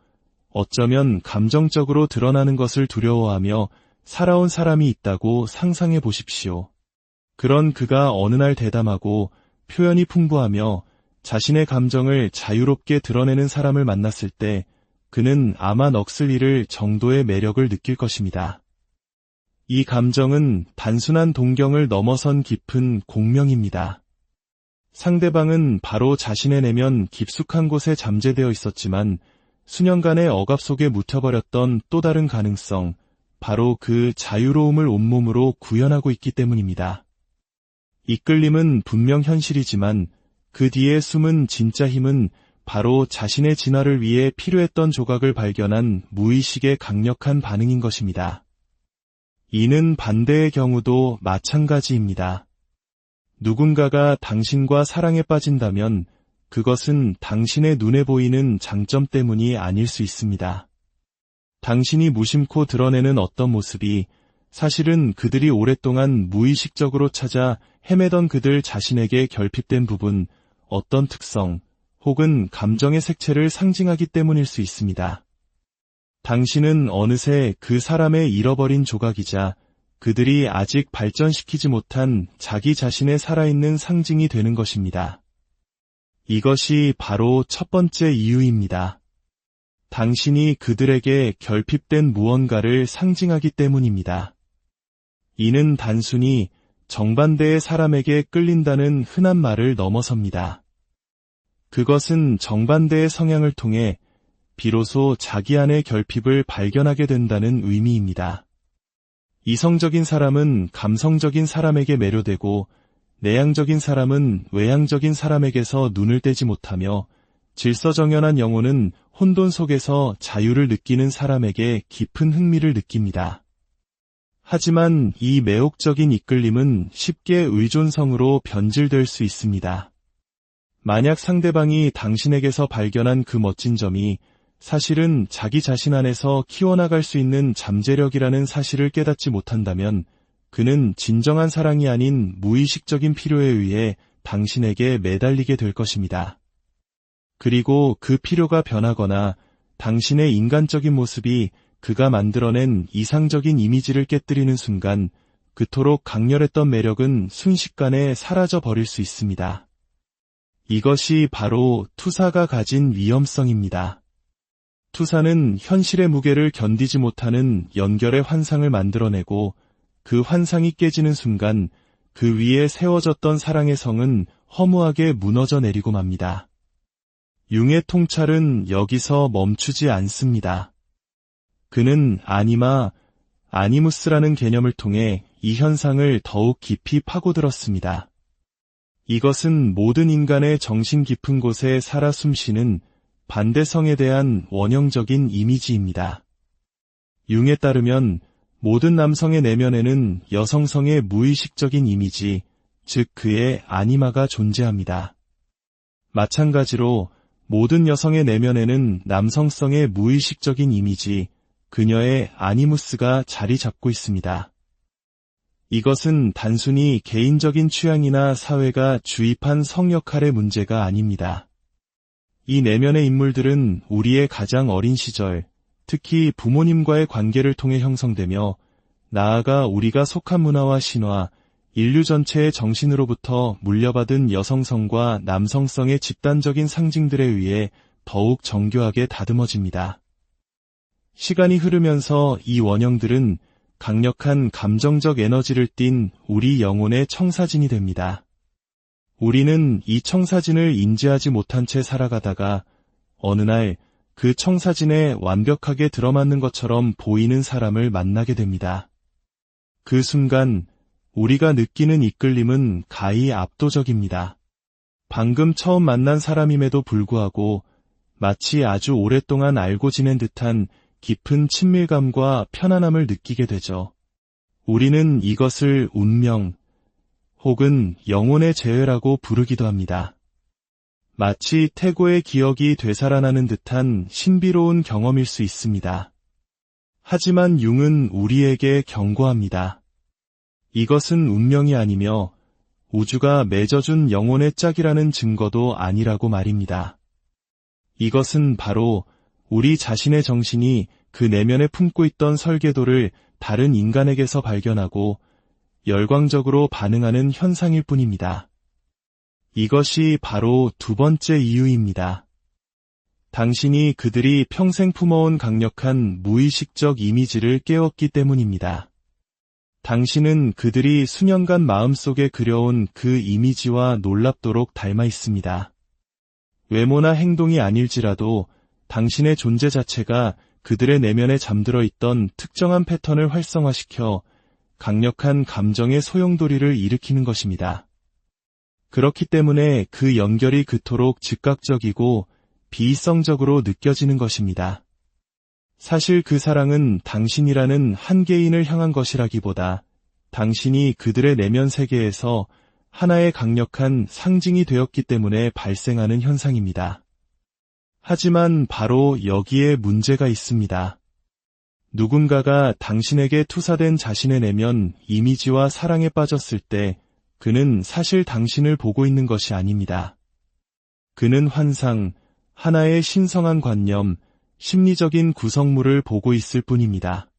어쩌면 감정적으로 드러나는 것을 두려워하며 살아온 사람이 있다고 상상해 보십시오. 그런 그가 어느 날 대담하고 표현이 풍부하며 자신의 감정을 자유롭게 드러내는 사람을 만났을 때 그는 아마 넋을 잃을 정도의 매력을 느낄 것입니다. 이 감정은 단순한 동경을 넘어선 깊은 공명입니다. 상대방은 바로 자신의 내면 깊숙한 곳에 잠재되어 있었지만 수년간의 억압 속에 묻혀버렸던 또 다른 가능성, 바로 그 자유로움을 온몸으로 구현하고 있기 때문입니다. 이끌림은 분명 현실이지만 그 뒤에 숨은 진짜 힘은 바로 자신의 진화를 위해 필요했던 조각을 발견한 무의식의 강력한 반응인 것입니다. 이는 반대의 경우도 마찬가지입니다. 누군가가 당신과 사랑에 빠진다면 그것은 당신의 눈에 보이는 장점 때문이 아닐 수 있습니다. 당신이 무심코 드러내는 어떤 모습이 사실은 그들이 오랫동안 무의식적으로 찾아 헤매던 그들 자신에게 결핍된 부분, 어떤 특성, 혹은 감정의 색채를 상징하기 때문일 수 있습니다. 당신은 어느새 그 사람의 잃어버린 조각이자 그들이 아직 발전시키지 못한 자기 자신의 살아있는 상징이 되는 것입니다. 이것이 바로 첫 번째 이유입니다. 당신이 그들에게 결핍된 무언가를 상징하기 때문입니다. 이는 단순히 정반대의 사람에게 끌린다는 흔한 말을 넘어섭니다. 그것은 정반대의 성향을 통해 비로소 자기 안의 결핍을 발견하게 된다는 의미입니다. 이성적인 사람은 감성적인 사람에게 매료되고 내향적인 사람은 외향적인 사람에게서 눈을 떼지 못하며 질서정연한 영혼은 혼돈 속에서 자유를 느끼는 사람에게 깊은 흥미를 느낍니다. 하지만 이 매혹적인 이끌림은 쉽게 의존성으로 변질될 수 있습니다. 만약 상대방이 당신에게서 발견한 그 멋진 점이 사실은 자기 자신 안에서 키워나갈 수 있는 잠재력이라는 사실을 깨닫지 못한다면 그는 진정한 사랑이 아닌 무의식적인 필요에 의해 당신에게 매달리게 될 것입니다. 그리고 그 필요가 변하거나 당신의 인간적인 모습이 그가 만들어낸 이상적인 이미지를 깨뜨리는 순간 그토록 강렬했던 매력은 순식간에 사라져 버릴 수 있습니다. 이것이 바로 투사가 가진 위험성입니다. 투사는 현실의 무게를 견디지 못하는 연결의 환상을 만들어내고 그 환상이 깨지는 순간 그 위에 세워졌던 사랑의 성은 허무하게 무너져 내리고 맙니다. 융의 통찰은 여기서 멈추지 않습니다. 그는 아니무스라는 개념을 통해 이 현상을 더욱 깊이 파고들었습니다. 이것은 모든 인간의 정신 깊은 곳에 살아 숨쉬는 반대성에 대한 원형적인 이미지입니다. 융에 따르면 모든 남성의 내면에는 여성성의 무의식적인 이미지, 즉 그의 아니마가 존재합니다. 마찬가지로 모든 여성의 내면에는 남성성의 무의식적인 이미지, 그녀의 아니무스가 자리 잡고 있습니다. 이것은 단순히 개인적인 취향이나 사회가 주입한 성 역할의 문제가 아닙니다. 이 내면의 인물들은 우리의 가장 어린 시절, 특히 부모님과의 관계를 통해 형성되며 나아가 우리가 속한 문화와 신화, 인류 전체의 정신으로부터 물려받은 여성성과 남성성의 집단적인 상징들에 의해 더욱 정교하게 다듬어집니다. 시간이 흐르면서 이 원형들은 강력한 감정적 에너지를 띤 우리 영혼의 청사진이 됩니다. 우리는 이 청사진을 인지하지 못한 채 살아가다가 어느 날 그 청사진에 완벽하게 들어맞는 것처럼 보이는 사람을 만나게 됩니다. 그 순간 우리가 느끼는 이끌림은 가히 압도적입니다. 방금 처음 만난 사람임에도 불구하고 마치 아주 오랫동안 알고 지낸 듯한 깊은 친밀감과 편안함을 느끼게 되죠. 우리는 이것을 운명 혹은 영혼의 재회라고 부르기도 합니다. 마치 태고의 기억이 되살아나는 듯한 신비로운 경험일 수 있습니다. 하지만 융은 우리에게 경고합니다. 이것은 운명이 아니며 우주가 맺어준 영혼의 짝이라는 증거도 아니라고 말입니다. 이것은 바로 우리 자신의 정신이 그 내면에 품고 있던 설계도를 다른 인간에게서 발견하고 열광적으로 반응하는 현상일 뿐입니다. 이것이 바로 두 번째 이유입니다. 당신이 그들이 평생 품어온 강력한 무의식적 이미지를 깨웠기 때문입니다. 당신은 그들이 수년간 마음속에 그려온 그 이미지와 놀랍도록 닮아 있습니다. 외모나 행동이 아닐지라도 당신의 존재 자체가 그들의 내면에 잠들어 있던 특정한 패턴을 활성화시켜 강력한 감정의 소용돌이를 일으키는 것입니다. 그렇기 때문에 그 연결이 그토록 즉각적이고 비이성적으로 느껴지는 것입니다. 사실 그 사랑은 당신이라는 한 개인을 향한 것이라기보다 당신이 그들의 내면 세계에서 하나의 강력한 상징이 되었기 때문에 발생하는 현상입니다. 하지만 바로 여기에 문제가 있습니다. 누군가가 당신에게 투사된 자신의 내면 이미지와 사랑에 빠졌을 때 그는 사실 당신을 보고 있는 것이 아닙니다. 그는 환상, 하나의 신성한 관념, 심리적인 구성물을 보고 있을 뿐입니다.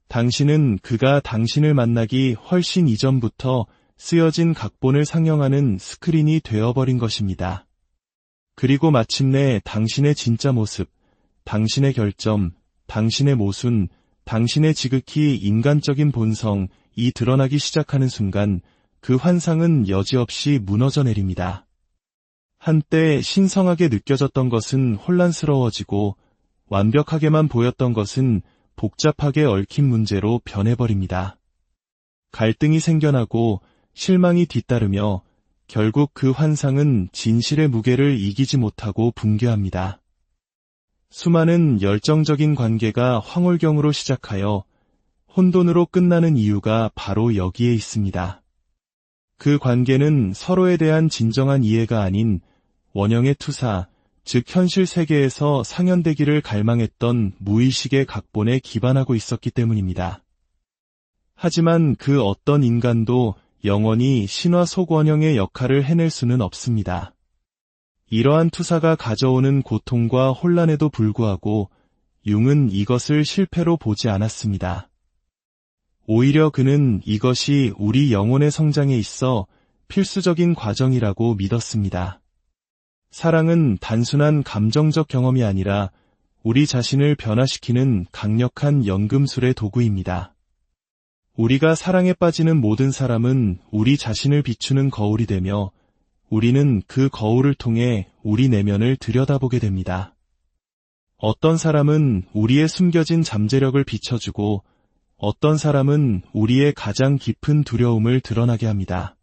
당신은 그가 당신을 만나기 훨씬 이전부터 쓰여진 각본을 상영하는 스크린이 되어버린 것입니다. 그리고 마침내 당신의 진짜 모습, 당신의 결점, 당신의 모순, 당신의 지극히 인간적인 본성이 드러나기 시작하는 순간 그 환상은 여지없이 무너져 내립니다. 한때 신성하게 느껴졌던 것은 혼란스러워지고 완벽하게만 보였던 것은 복잡하게 얽힌 문제로 변해버립니다. 갈등이 생겨나고 실망이 뒤따르며 결국 그 환상은 진실의 무게를 이기지 못하고 붕괴합니다. 수많은 열정적인 관계가 황홀경으로 시작하여 혼돈으로 끝나는 이유가 바로 여기에 있습니다. 그 관계는 서로에 대한 진정한 이해가 아닌 원형의 투사, 즉 현실 세계에서 상연되기를 갈망했던 무의식의 각본에 기반하고 있었기 때문입니다. 하지만 그 어떤 인간도 영원히 신화 속 원형의 역할을 해낼 수는 없습니다. 이러한 투사가 가져오는 고통과 혼란에도 불구하고 융은 이것을 실패로 보지 않았습니다. 오히려 그는 이것이 우리 영혼의 성장에 있어 필수적인 과정이라고 믿었습니다. 사랑은 단순한 감정적 경험이 아니라 우리 자신을 변화시키는 강력한 연금술의 도구입니다. 우리가 사랑에 빠지는 모든 사람은 우리 자신을 비추는 거울이 되며 우리는 그 거울을 통해 우리 내면을 들여다보게 됩니다. 어떤 사람은 우리의 숨겨진 잠재력을 비춰주고 어떤 사람은 우리의 가장 깊은 두려움을 드러나게 합니다.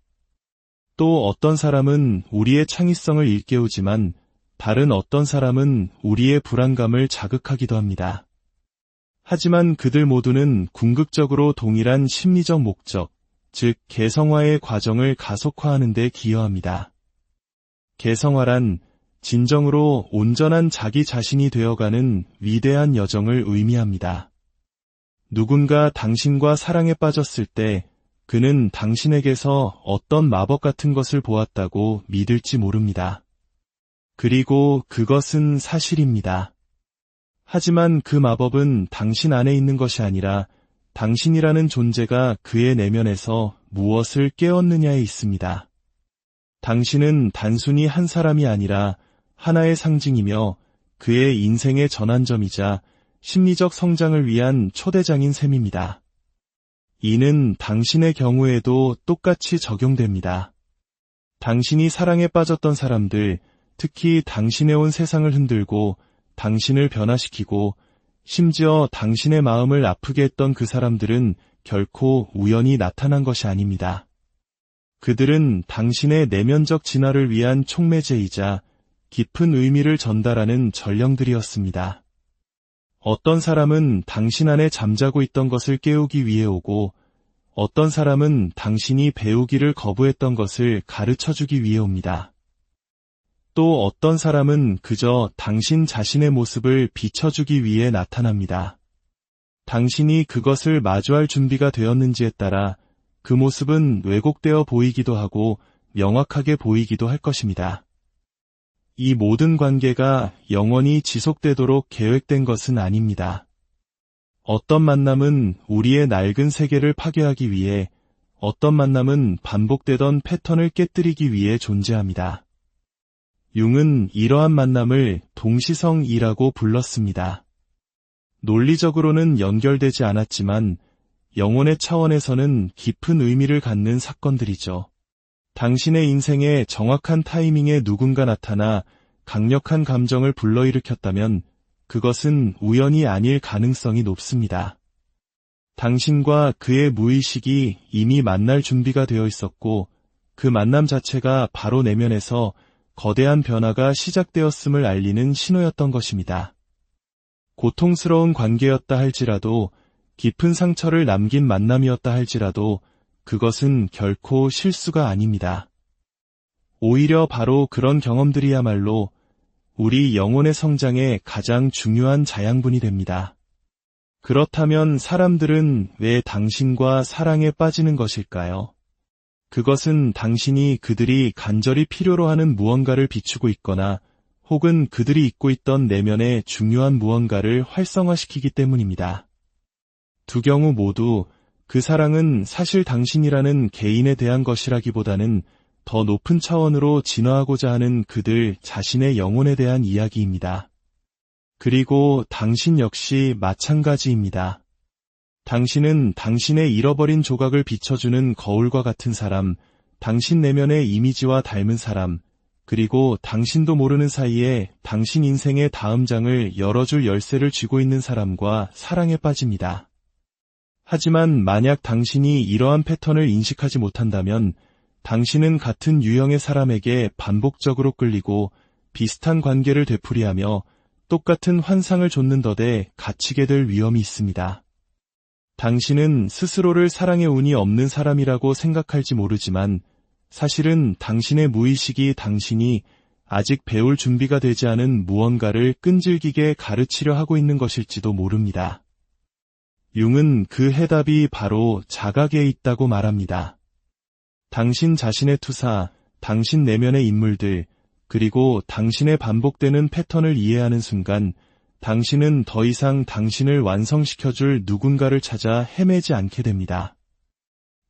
또 어떤 사람은 우리의 창의성을 일깨우지만 다른 어떤 사람은 우리의 불안감을 자극하기도 합니다. 하지만 그들 모두는 궁극적으로 동일한 심리적 목적, 즉 개성화의 과정을 가속화하는 데 기여합니다. 개성화란 진정으로 온전한 자기 자신이 되어가는 위대한 여정을 의미합니다. 누군가 당신과 사랑에 빠졌을 때 그는 당신에게서 어떤 마법 같은 것을 보았다고 믿을지 모릅니다. 그리고 그것은 사실입니다. 하지만 그 마법은 당신 안에 있는 것이 아니라 당신이라는 존재가 그의 내면에서 무엇을 깨웠느냐에 있습니다. 당신은 단순히 한 사람이 아니라 하나의 상징이며 그의 인생의 전환점이자 심리적 성장을 위한 초대장인 셈입니다. 이는 당신의 경우에도 똑같이 적용됩니다. 당신이 사랑에 빠졌던 사람들, 특히 당신의 온 세상을 흔들고 당신을 변화시키고 심지어 당신의 마음을 아프게 했던 그 사람들은 결코 우연히 나타난 것이 아닙니다. 그들은 당신의 내면적 진화를 위한 촉매제이자 깊은 의미를 전달하는 전령들이었습니다. 어떤 사람은 당신 안에 잠자고 있던 것을 깨우기 위해 오고, 어떤 사람은 당신이 배우기를 거부했던 것을 가르쳐주기 위해 옵니다. 또 어떤 사람은 그저 당신 자신의 모습을 비춰주기 위해 나타납니다. 당신이 그것을 마주할 준비가 되었는지에 따라 그 모습은 왜곡되어 보이기도 하고 명확하게 보이기도 할 것입니다. 이 모든 관계가 영원히 지속되도록 계획된 것은 아닙니다. 어떤 만남은 우리의 낡은 세계를 파괴하기 위해, 어떤 만남은 반복되던 패턴을 깨뜨리기 위해 존재합니다. 융은 이러한 만남을 동시성이라고 불렀습니다. 논리적으로는 연결되지 않았지만 영혼의 차원에서는 깊은 의미를 갖는 사건들이죠. 당신의 인생에 정확한 타이밍에 누군가 나타나 강력한 감정을 불러일으켰다면 그것은 우연이 아닐 가능성이 높습니다. 당신과 그의 무의식이 이미 만날 준비가 되어 있었고, 그 만남 자체가 바로 내면에서 거대한 변화가 시작되었음을 알리는 신호였던 것입니다. 고통스러운 관계였다 할지라도, 깊은 상처를 남긴 만남이었다 할지라도 그것은 결코 실수가 아닙니다. 오히려 바로 그런 경험들이야말로 우리 영혼의 성장에 가장 중요한 자양분이 됩니다. 그렇다면 사람들은 왜 당신과 사랑에 빠지는 것일까요? 그것은 당신이 그들이 간절히 필요로 하는 무언가를 비추고 있거나 혹은 그들이 잊고 있던 내면의 중요한 무언가를 활성화시키기 때문입니다. 두 경우 모두 그 사랑은 사실 당신이라는 개인에 대한 것이라기보다는 더 높은 차원으로 진화하고자 하는 그들 자신의 영혼에 대한 이야기입니다. 그리고 당신 역시 마찬가지입니다. 당신은 당신의 잃어버린 조각을 비춰주는 거울과 같은 사람, 당신 내면의 이미지와 닮은 사람, 그리고 당신도 모르는 사이에 당신 인생의 다음 장을 열어줄 열쇠를 쥐고 있는 사람과 사랑에 빠집니다. 하지만 만약 당신이 이러한 패턴을 인식하지 못한다면 당신은 같은 유형의 사람에게 반복적으로 끌리고 비슷한 관계를 되풀이하며 똑같은 환상을 좇는더대 갇히게 될 위험이 있습니다. 당신은 스스로를 사랑의 운이 없는 사람이라고 생각할지 모르지만 사실은 당신의 무의식이 당신이 아직 배울 준비가 되지 않은 무언가를 끈질기게 가르치려 하고 있는 것일지도 모릅니다. 융은 그 해답이 바로 자각에 있다고 말합니다. 당신 자신의 투사, 당신 내면의 인물들, 그리고 당신의 반복되는 패턴을 이해하는 순간 당신은 더 이상 당신을 완성시켜줄 누군가를 찾아 헤매지 않게 됩니다.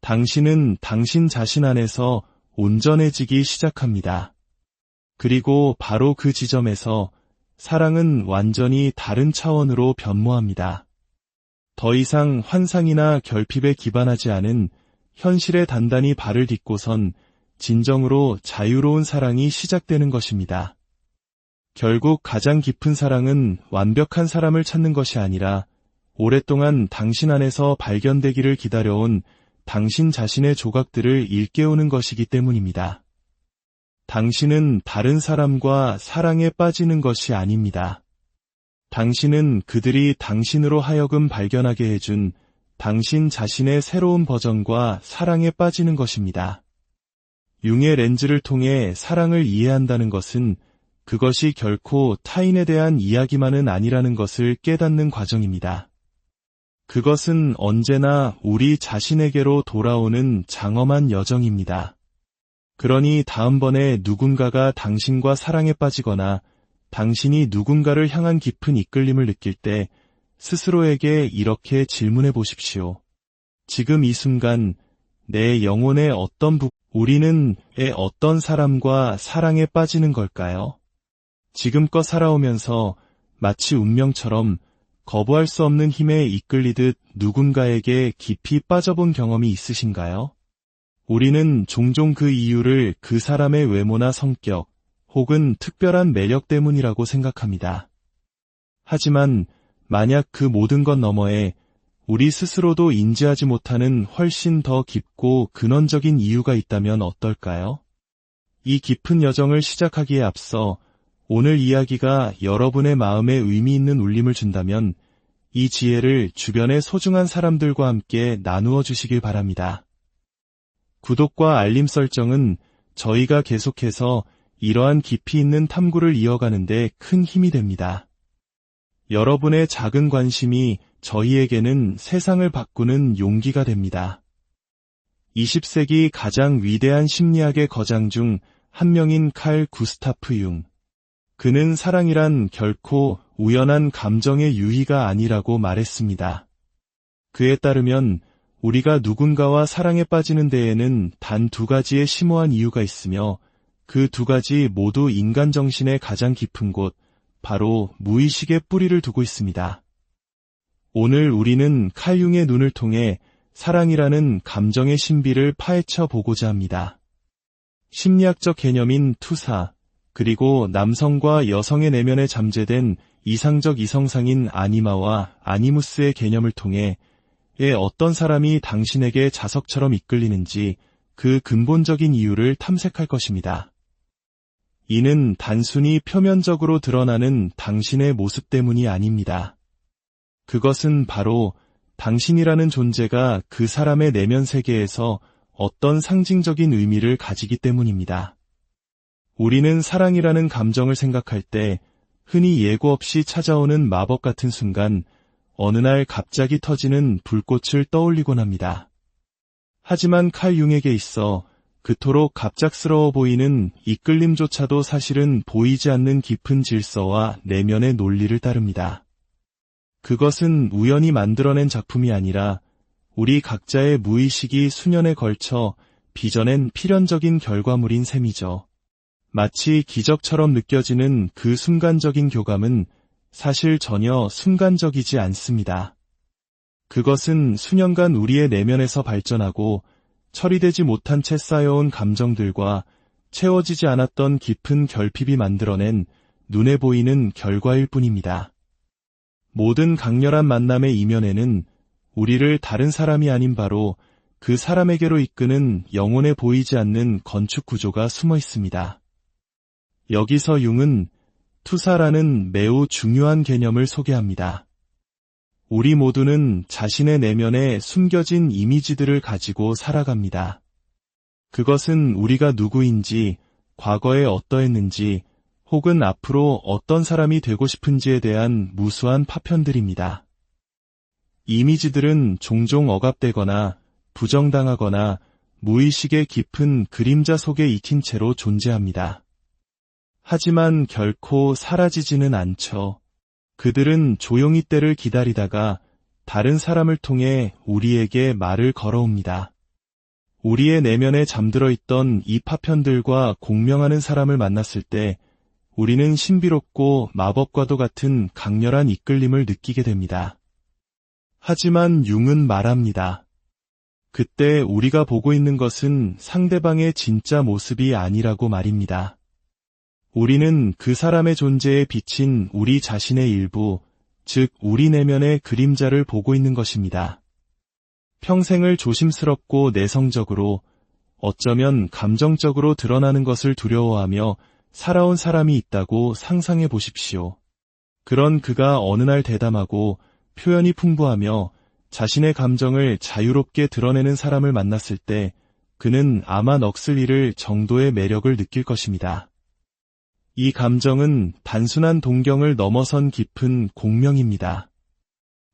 당신은 당신 자신 안에서 온전해지기 시작합니다. 그리고 바로 그 지점에서 사랑은 완전히 다른 차원으로 변모합니다. 더 이상 환상이나 결핍에 기반하지 않은 현실에 단단히 발을 딛고선 진정으로 자유로운 사랑이 시작되는 것입니다. 결국 가장 깊은 사랑은 완벽한 사람을 찾는 것이 아니라 오랫동안 당신 안에서 발견되기를 기다려온 당신 자신의 조각들을 일깨우는 것이기 때문입니다. 당신은 다른 사람과 사랑에 빠지는 것이 아닙니다. 당신은 그들이 당신으로 하여금 발견하게 해준 당신 자신의 새로운 버전과 사랑에 빠지는 것입니다. 융의 렌즈를 통해 사랑을 이해한다는 것은 그것이 결코 타인에 대한 이야기만은 아니라는 것을 깨닫는 과정입니다. 그것은 언제나 우리 자신에게로 돌아오는 장엄한 여정입니다. 그러니 다음번에 누군가가 당신과 사랑에 빠지거나 당신이 누군가를 향한 깊은 이끌림을 느낄 때 스스로에게 이렇게 질문해 보십시오. 지금 이 순간 내 영혼의 우리는 왜 어떤 사람과 사랑에 빠지는 걸까요? 지금껏 살아오면서 마치 운명처럼 거부할 수 없는 힘에 이끌리듯 누군가에게 깊이 빠져본 경험이 있으신가요? 우리는 종종 그 이유를 그 사람의 외모나 성격, 혹은 특별한 매력 때문이라고 생각합니다. 하지만 만약 그 모든 것 너머에 우리 스스로도 인지하지 못하는 훨씬 더 깊고 근원적인 이유가 있다면 어떨까요? 이 깊은 여정을 시작하기에 앞서 오늘 이야기가 여러분의 마음에 의미 있는 울림을 준다면 이 지혜를 주변의 소중한 사람들과 함께 나누어 주시길 바랍니다. 구독과 알림 설정은 저희가 계속해서 이러한 깊이 있는 탐구를 이어가는 데 큰 힘이 됩니다. 여러분의 작은 관심이 저희에게는 세상을 바꾸는 용기가 됩니다. 20세기 가장 위대한 심리학의 거장 중 한 명인 칼 구스타프 융. 그는 사랑이란 결코 우연한 감정의 유희가 아니라고 말했습니다. 그에 따르면 우리가 누군가와 사랑에 빠지는 데에는 단 두 가지의 심오한 이유가 있으며 그 두 가지 모두 인간 정신의 가장 깊은 곳, 바로 무의식의 뿌리를 두고 있습니다. 오늘 우리는 칼 융의 눈을 통해 사랑이라는 감정의 신비를 파헤쳐 보고자 합니다. 심리학적 개념인 투사, 그리고 남성과 여성의 내면에 잠재된 이상적 이성상인 아니마와 아니무스의 개념을 통해 어떤 사람이 당신에게 자석처럼 이끌리는지 그 근본적인 이유를 탐색할 것입니다. 이는 단순히 표면적으로 드러나는 당신의 모습 때문이 아닙니다. 그것은 바로 당신이라는 존재가 그 사람의 내면 세계에서 어떤 상징적인 의미를 가지기 때문입니다. 우리는 사랑이라는 감정을 생각할 때 흔히 예고 없이 찾아오는 마법 같은 순간 어느 날 갑자기 터지는 불꽃을 떠올리곤 합니다. 하지만 칼 융에게 있어 그토록 갑작스러워 보이는 이끌림조차도 사실은 보이지 않는 깊은 질서와 내면의 논리를 따릅니다. 그것은 우연히 만들어낸 작품이 아니라 우리 각자의 무의식이 수년에 걸쳐 빚어낸 필연적인 결과물인 셈이죠. 마치 기적처럼 느껴지는 그 순간적인 교감은 사실 전혀 순간적이지 않습니다. 그것은 수년간 우리의 내면에서 발전하고 처리되지 못한 채 쌓여온 감정들과 채워지지 않았던 깊은 결핍이 만들어낸 눈에 보이는 결과일 뿐입니다. 모든 강렬한 만남의 이면에는 우리를 다른 사람이 아닌 바로 그 사람에게로 이끄는 영혼에 보이지 않는 건축 구조가 숨어 있습니다. 여기서 융은 투사라는 매우 중요한 개념을 소개합니다. 우리 모두는 자신의 내면에 숨겨진 이미지들을 가지고 살아갑니다. 그것은 우리가 누구인지, 과거에 어떠했는지, 혹은 앞으로 어떤 사람이 되고 싶은지에 대한 무수한 파편들입니다. 이미지들은 종종 억압되거나 부정당하거나 무의식의 깊은 그림자 속에 익힌 채로 존재합니다. 하지만 결코 사라지지는 않죠. 그들은 조용히 때를 기다리다가 다른 사람을 통해 우리에게 말을 걸어옵니다. 우리의 내면에 잠들어 있던 이 파편들과 공명하는 사람을 만났을 때 우리는 신비롭고 마법과도 같은 강렬한 이끌림을 느끼게 됩니다. 하지만 융은 말합니다. 그때 우리가 보고 있는 것은 상대방의 진짜 모습이 아니라고 말입니다. 우리는 그 사람의 존재에 비친 우리 자신의 일부, 즉 우리 내면의 그림자를 보고 있는 것입니다. 평생을 조심스럽고 내성적으로, 어쩌면 감정적으로 드러나는 것을 두려워하며 살아온 사람이 있다고 상상해 보십시오. 그런 그가 어느 날 대담하고 표현이 풍부하며 자신의 감정을 자유롭게 드러내는 사람을 만났을 때 그는 아마 넋을 잃을 정도의 매력을 느낄 것입니다. 이 감정은 단순한 동경을 넘어선 깊은 공명입니다.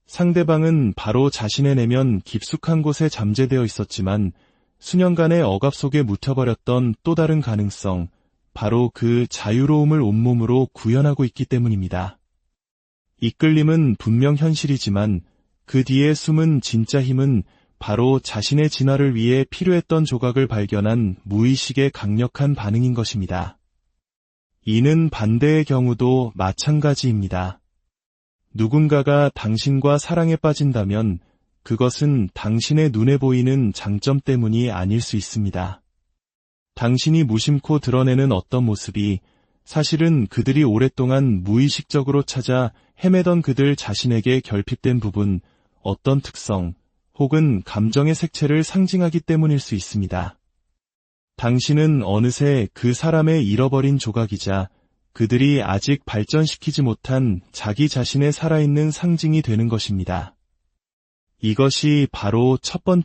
상대방은 바로 자신의 내면 깊숙한 곳에 잠재되어 있었지만 수년간의 억압 속에 묻혀버렸던 또 다른 가능성, 바로 그 자유로움을 온몸으로 구현하고 있기 때문입니다. 이끌림은 분명 현실이지만 그 뒤에 숨은 진짜 힘은 바로 자신의 진화를 위해 필요했던 조각을 발견한 무의식의 강력한 반응인 것입니다. 이는 반대의 경우도 마찬가지입니다. 누군가가 당신과 사랑에 빠진다면 그것은 당신의 눈에 보이는 장점 때문이 아닐 수 있습니다. 당신이 무심코 드러내는 어떤 모습이 사실은 그들이 오랫동안 무의식적으로 찾아 헤매던 그들 자신에게 결핍된 부분, 어떤 특성, 혹은 감정의 색채를 상징하기 때문일 수 있습니다. 당신은 어느새 그 사람의 잃어버린 조각이자 그들이 아직 발전시키지 못한 자기 자신의 살아있는 상징이 되는 것입니다. 이것이 바로 첫 번째